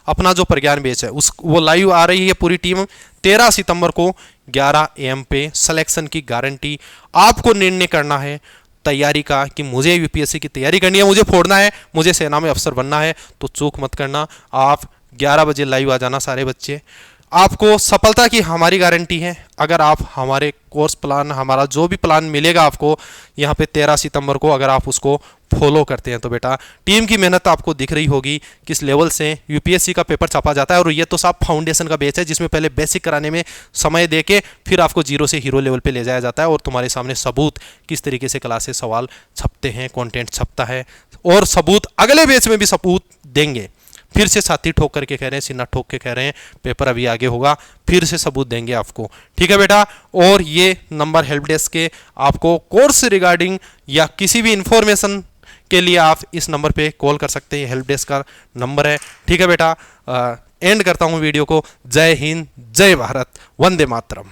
अपना जो प्रज्ञान बैच है उस वो लाइव आ रही है पूरी टीम 13 सितंबर को 11 AM पे। सिलेक्शन की गारंटी। आपको निर्णय करना है तैयारी का कि मुझे यूपीएससी की तैयारी करनी है, मुझे फोड़ना है, मुझे सेना में अफसर बनना है। तो चूक मत करना, आप 11 बजे लाइव आ जाना सारे बच्चे। आपको सफलता की हमारी गारंटी है अगर आप हमारे कोर्स प्लान, हमारा जो भी प्लान मिलेगा आपको यहाँ पे 13 सितंबर को, अगर आप उसको फॉलो करते हैं तो बेटा टीम की मेहनत आपको दिख रही होगी किस लेवल से यूपीएससी का पेपर छापा जाता है। और ये तो साफ फाउंडेशन का बैच है जिसमें पहले बेसिक कराने में समय देके फिर आपको जीरो से हीरो लेवल पे ले जाया जाता है और तुम्हारे सामने सबूत किस तरीके से क्लास से सवाल छपते हैं, कंटेंट छपता है, और सबूत अगले बैच में भी सबूत देंगे। फिर से छाती ठोक करके कह रहे हैं, सीना ठोक के कह रहे हैं, पेपर अभी आगे होगा, फिर से सबूत देंगे आपको। ठीक है बेटा। और ये नंबर हेल्प डेस्क के आपको कोर्स रिगार्डिंग या किसी भी इंफॉर्मेशन के लिए आप इस नंबर पे कॉल कर सकते हैं। हेल्प डेस्क का नंबर है। ठीक है बेटा, एंड करता हूँ वीडियो को। जय हिंद, जय भारत, वंदे मातरम।